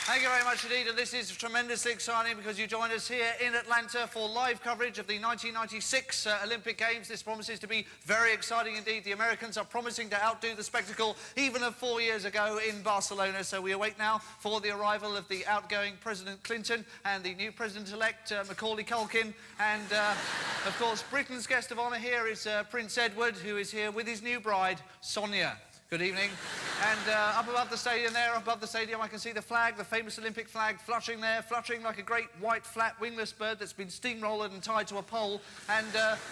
Thank you very much indeed, and this is tremendously exciting because you joined us here in Atlanta for live coverage of the 1996 Olympic Games. This promises to be very exciting indeed. The Americans are promising to outdo the spectacle even of 4 years ago in Barcelona, so we await now for the arrival of the outgoing President Clinton and the new President-elect Macaulay Culkin, and of course Britain's guest of honour here is Prince Edward, who is here with his new bride, Sonia. Good evening. And up above the stadium there, up above the stadium, I can see the flag, the famous Olympic flag, fluttering there, fluttering like a great white, flat, wingless bird that's been steamrolled and tied to a pole. And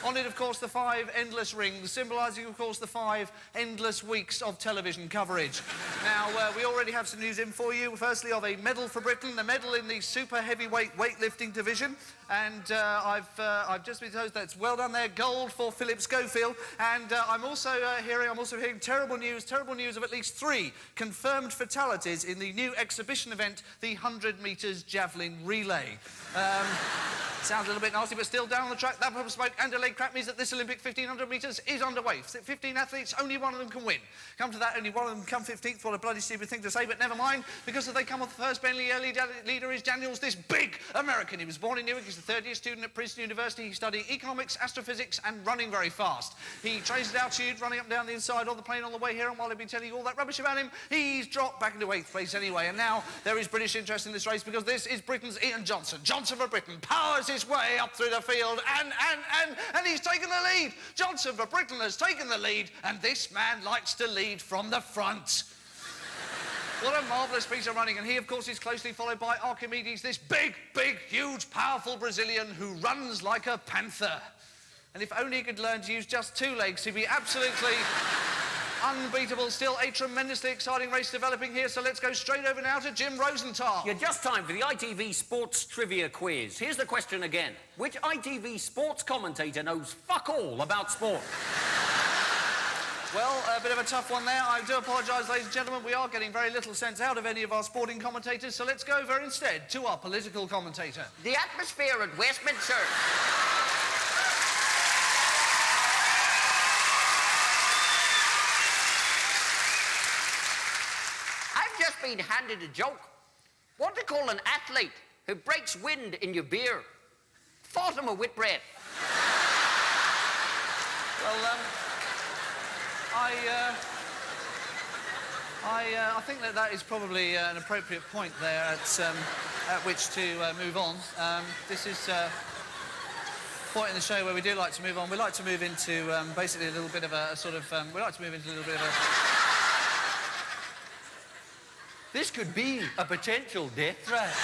on it, of course, the 5 endless rings, symbolising, of course, the 5 endless weeks of television coverage. Now, we already have some news in for you. Firstly, of a medal for Britain, the medal in the super heavyweight weightlifting division. And I've just been told that's well done there, gold for Philip Schofield. And I'm also hearing terrible news of at least 3 confirmed fatalities in the new exhibition event, the 100 metres javelin relay. Sounds a little bit nasty, but still down the track, that puff of smoke and delayed crap means that this Olympic 1,500 metres is underway. 15 athletes, only one of them can win. Come to that, only one of them come 15th. What a bloody stupid thing to say, but never mind, because if they come off the first, Bentley early leader is Daniels, this big American. He was born in Newark, he's a third-year student at Princeton University. He studied economics, astrophysics, and running very fast. He trains at altitude, running up and down the inside of the plane on the way here, and while I've been telling you all that rubbish about him, he's dropped back into 8th place anyway. And now there is British interest in this race because this is Britain's Ian Johnson. Johnson for Britain powers his way up through the field, and he's taken the lead. Johnson for Britain has taken the lead, and this man likes to lead from the front. What a marvellous piece of running, and he, of course, is closely followed by Archimedes, this big, huge, powerful Brazilian who runs like a panther. And if only he could learn to use just 2 legs, he'd be absolutely unbeatable. Still a tremendously exciting race developing here, so let's go straight over now to Jim Rosenthal. You're just time for the ITV Sports Trivia Quiz. Here's the question again. Which ITV sports commentator knows fuck all about sport? Well, a bit of a tough one there. I do apologise, ladies and gentlemen. We are getting very little sense out of any of our sporting commentators, so let's go over instead to our political commentator. The atmosphere at Westminster. I've just been handed a joke. What do you call an athlete who breaks wind in your beer? Fatima Whitbread. Well, I think that is probably an appropriate point there at which to move on. This is... point in the show where we do like to move on. We like to move into basically a little bit of a sort of... we like to move into a little bit of a... This could be a potential death threat.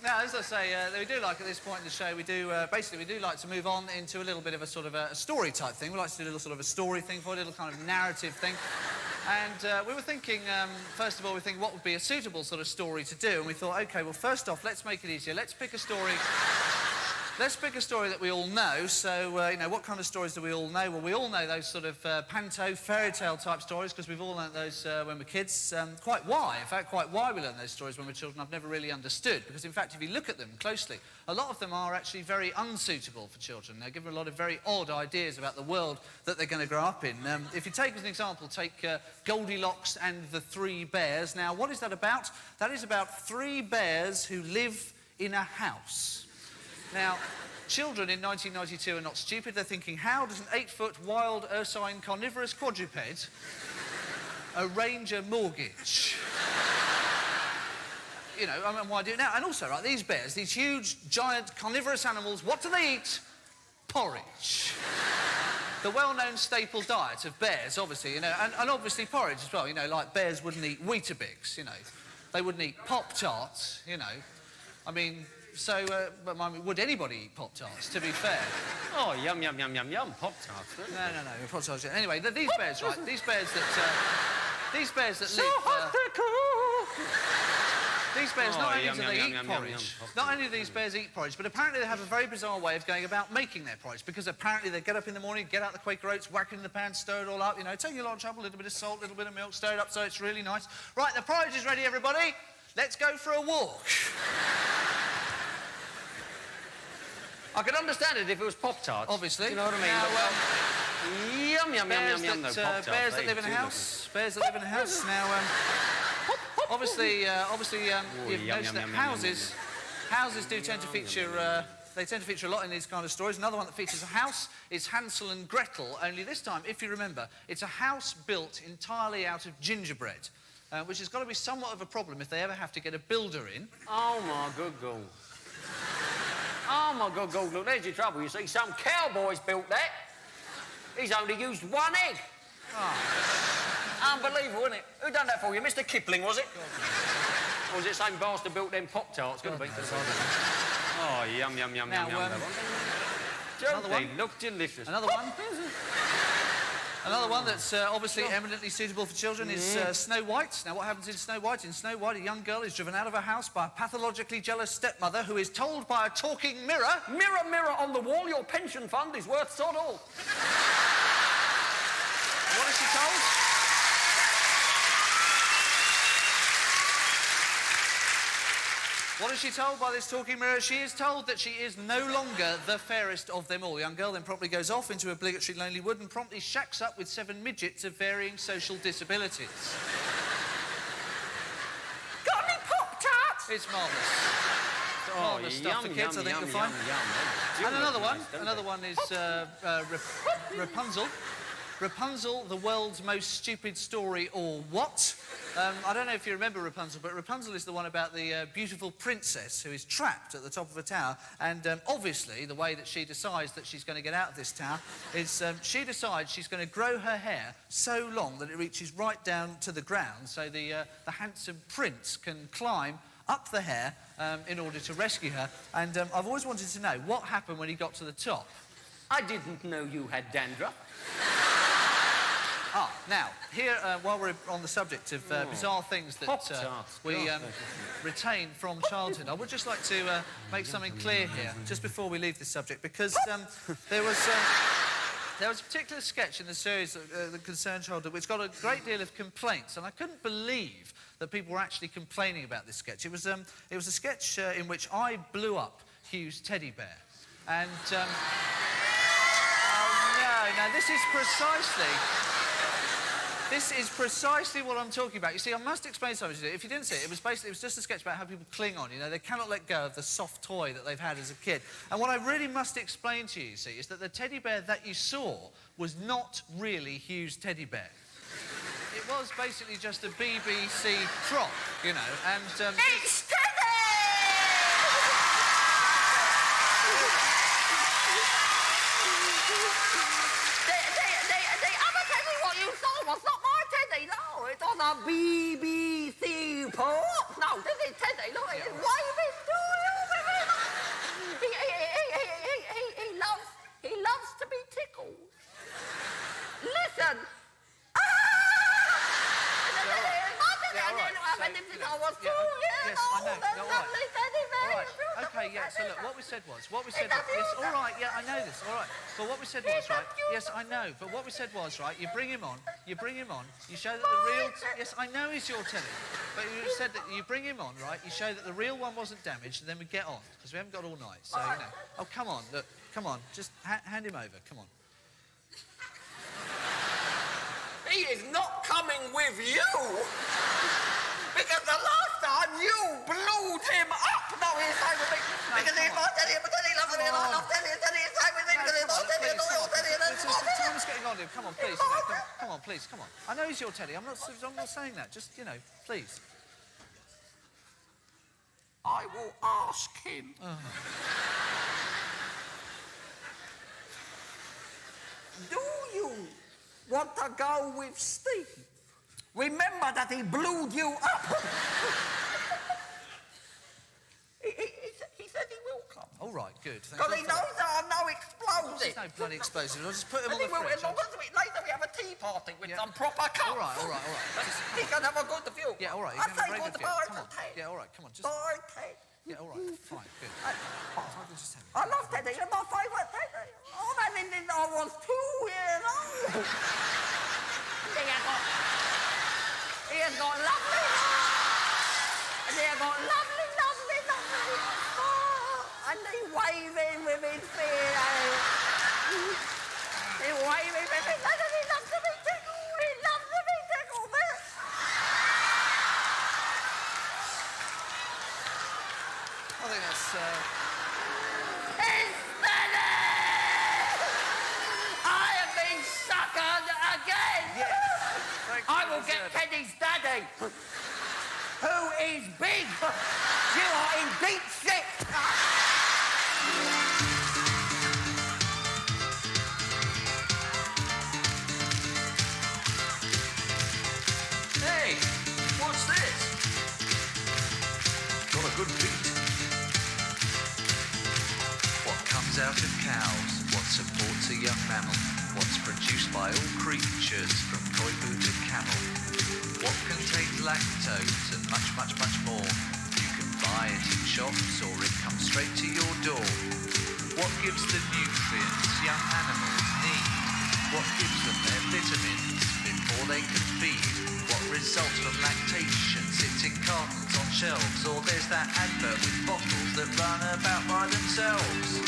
Now, as I say, we do like at this point in the show, we do basically we do like to move on into a little bit of a sort of a story type thing. We like to do a little sort of a story thing for a little kind of narrative thing. And we were thinking, first of all, we think what would be a suitable sort of story to do, and we thought, OK, well, first off, let's make it easier. Let's pick a story... Let's pick a story that we all know. So, you know, what kind of stories do we all know? Well, we all know those sort of panto, fairy tale type stories, because we've all learnt those when we're kids. Quite why we learn those stories when we're children, I've never really understood. Because, in fact, if you look at them closely, a lot of them are actually very unsuitable for children. They're given a lot of very odd ideas about the world that they're going to grow up in. If you take as an example, take Goldilocks and the Three Bears. Now, what is that about? That is about 3 bears who live in a house. Now, children in 1992 are not stupid. They're thinking, how does an 8-foot wild ursine carnivorous quadruped arrange a mortgage? You know, I mean, why do it now? And also, right, these bears, these huge, giant, carnivorous animals, what do they eat? Porridge. The well-known staple diet of bears, obviously, you know, and obviously porridge as well. You know, like bears wouldn't eat Weetabix, you know. They wouldn't eat Pop-Tarts, you know. I mean... So, but I mean, would anybody eat Pop-Tarts, to be fair? Oh, yum, yum, yum, yum, yum, Pop-Tarts. No, Pop-Tarts. Anyway, these bears, right, these bears that so live... hot they're cool. These bears, not only yum, do yum, they yum, eat yum, porridge, yum, not only do these bears eat porridge, but apparently they have a very bizarre way of going about making their porridge, because apparently they get up in the morning, get out the Quaker oats, whack it in the pan, stir it all up, you know, taking a lot of trouble, a little bit of salt, a little bit of milk, stir it up so it's really nice. Right, the porridge is ready, everybody. Let's go for a walk. I could understand it if it was Pop-Tarts. Obviously. You know what I mean? Now, yum, yum, yum, yum, bears no, Pop-Tarts. that live in a house. Bears that live in a house. Now, obviously, you've noticed that houses do tend to feature... they tend to feature a lot in these kind of stories. Another one that features a house is Hansel and Gretel, only this time, if you remember, it's a house built entirely out of gingerbread, which has got to be somewhat of a problem if they ever have to get a builder in. Oh, my good God. Oh, my God, God, look, there's your trouble, you see. Some cowboy's built that. He's only used 1 egg. Oh. Unbelievable, isn't it? Who done that for you? Mr. Kipling, was it? Or was it the same bastard built them Pop-Tarts? Could have been. Oh, yum, yum, yum, now, yum, yum. Another one. They look delicious. Another one. Another one that's obviously eminently suitable for children is Snow White. Now, what happens in Snow White? In Snow White, a young girl is driven out of her house by a pathologically jealous stepmother who is told by a talking mirror... Mirror, mirror on the wall, your pension fund is worth sod all. What is she told? What is she told by this talking mirror? She is told that she is no longer the fairest of them all. The young girl then promptly goes off into obligatory lonely wood and promptly shacks up with 7 midgets of varying social disabilities. Got any Pop-Tarts? It's marvellous. Marvellous stuff for kids, I think you'll find. And another one is Rapunzel. Rapunzel, the world's most stupid story, or what? I don't know if you remember Rapunzel, but Rapunzel is the one about the beautiful princess who is trapped at the top of a tower. And obviously, the way that she decides that she's going to get out of this tower is she decides she's going to grow her hair so long that it reaches right down to the ground, so the handsome prince can climb up the hair in order to rescue her. And I've always wanted to know what happened when he got to the top. I didn't know you had dandruff. Now, here, while we're on the subject of bizarre things that we retain from childhood, I would just like to make something clear here, just before we leave this subject, because there was a particular sketch in the series that concerned childhood which got a great deal of complaints, and I couldn't believe that people were actually complaining about this sketch. It was a sketch in which I blew up Hugh's teddy bear, and... oh, no, this is precisely... This is precisely what I'm talking about. You see, I must explain something to you. If you didn't see it, it was just a sketch about how people cling on. You know, they cannot let go of the soft toy that they've had as a kid. And what I really must explain to you, see, is that the teddy bear that you saw was not really Hugh's teddy bear. It was basically just a BBC prop, you know, and... It's Teddy! The other Teddy what you saw was not my Teddy, no. It's on a BBC prop. No, this is Teddy. Look, he's waving to you. He loves to be tickled. Listen. Yes, I know. No, all right. OK, yeah, so look, what we said was... Yes, all right, yeah, I know this, all right. But what we said was, right... Yes, I know, but what we said was, right, you bring him on, you show that the real... Yes, I know he's your telly. But you said that you bring him on, right, you show that the real one wasn't damaged, and then we get on, because we haven't got all night, so, you know... Oh, come on, look, come on, just hand him over, come on. He is not coming with you. Because the last time you blew him up. No, he's staying with me. Because he's my Teddy, but Teddy loves me, and I love Teddy, and Teddy is staying with me because he's my Teddy, and all your Teddy, and it's my Teddy. Time's getting on, Come on, please. Come on, please, come on. I know he's your Teddy. I'm not saying that. Just, you know, please. I will ask him. Do you want to go with Steve? Remember that he blew you up. he said he will come. All right, good. Because he knows there are no explosives. There's no bloody explosives. I'll just put him on the fridge. Later we have a tea party with some proper cups. All right. He can have a good view. Yeah, all right. I say good view. Come on. Yeah, all right, come on. Just... Bye, Ted. Yeah, all right, fine, good. I love Teddy. He's my favourite Teddy. Oh, man, I was 2 years old. He has got lovely hair. And he has got lovely. Oh, and he's waving with his feet. He's waving with his feet. He loves to be tickled. He loves to be tickled. I think that's... It's Daddy! I have been suckered again! Yes. I will get Teddy's daddy, who is big. You are in deep shit. Hey, what's this? Got a good beat. What comes out of cows? What supports a young mammal? What's produced by all creatures from koibu to camel? What contains lactose and much more? You can buy it in shops or it comes straight to your door. What gives the nutrients young animals need? What gives them their vitamins before they can feed? What results from lactation sits in cartons on shelves? Or there's that advert with bottles that run about by themselves?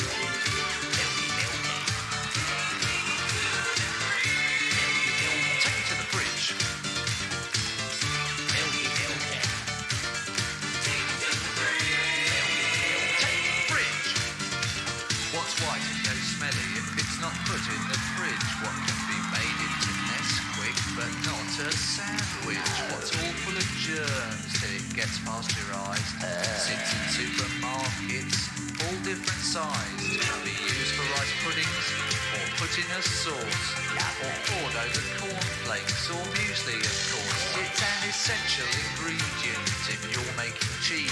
A sandwich, what's all full of germs till it gets pasteurised, sits in supermarkets, all different sized, can be used for rice puddings, or put in a sauce, or poured over cornflakes or muesli, of course. It's an essential ingredient if you're making cheese.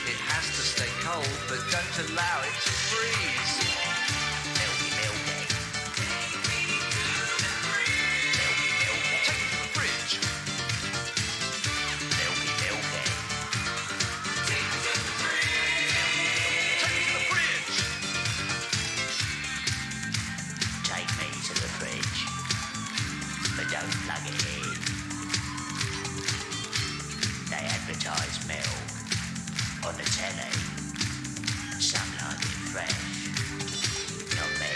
It has to stay cold, but don't allow it to freeze. On the telly, some like it fresh, not me.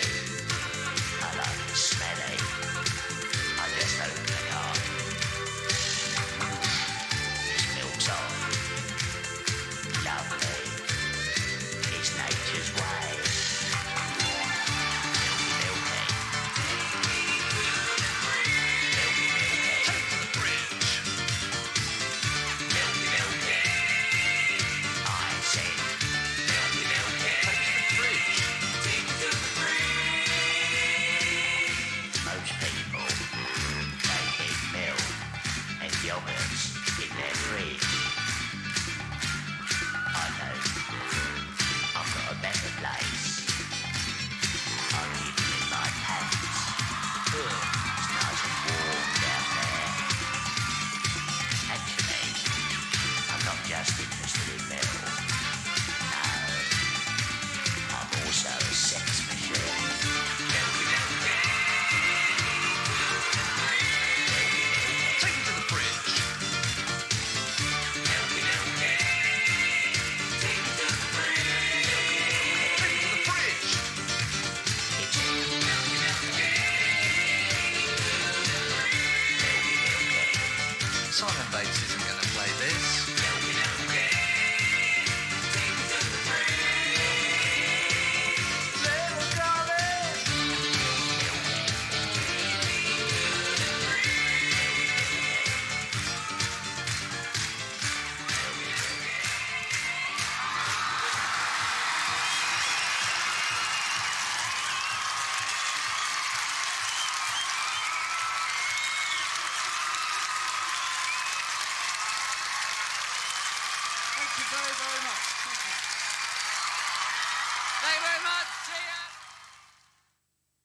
I like it smelly. I just open the carton yogurts in their fridge. I know. I've got a better place. I'll keep them in my pants. It's nice and warm down there. Actually, I'm not just interested in milk. No. I'm also a sex machine. Take it to the fridge. Take it to the fridge. Simon Bates isn't going to play this. Thank you very, very much.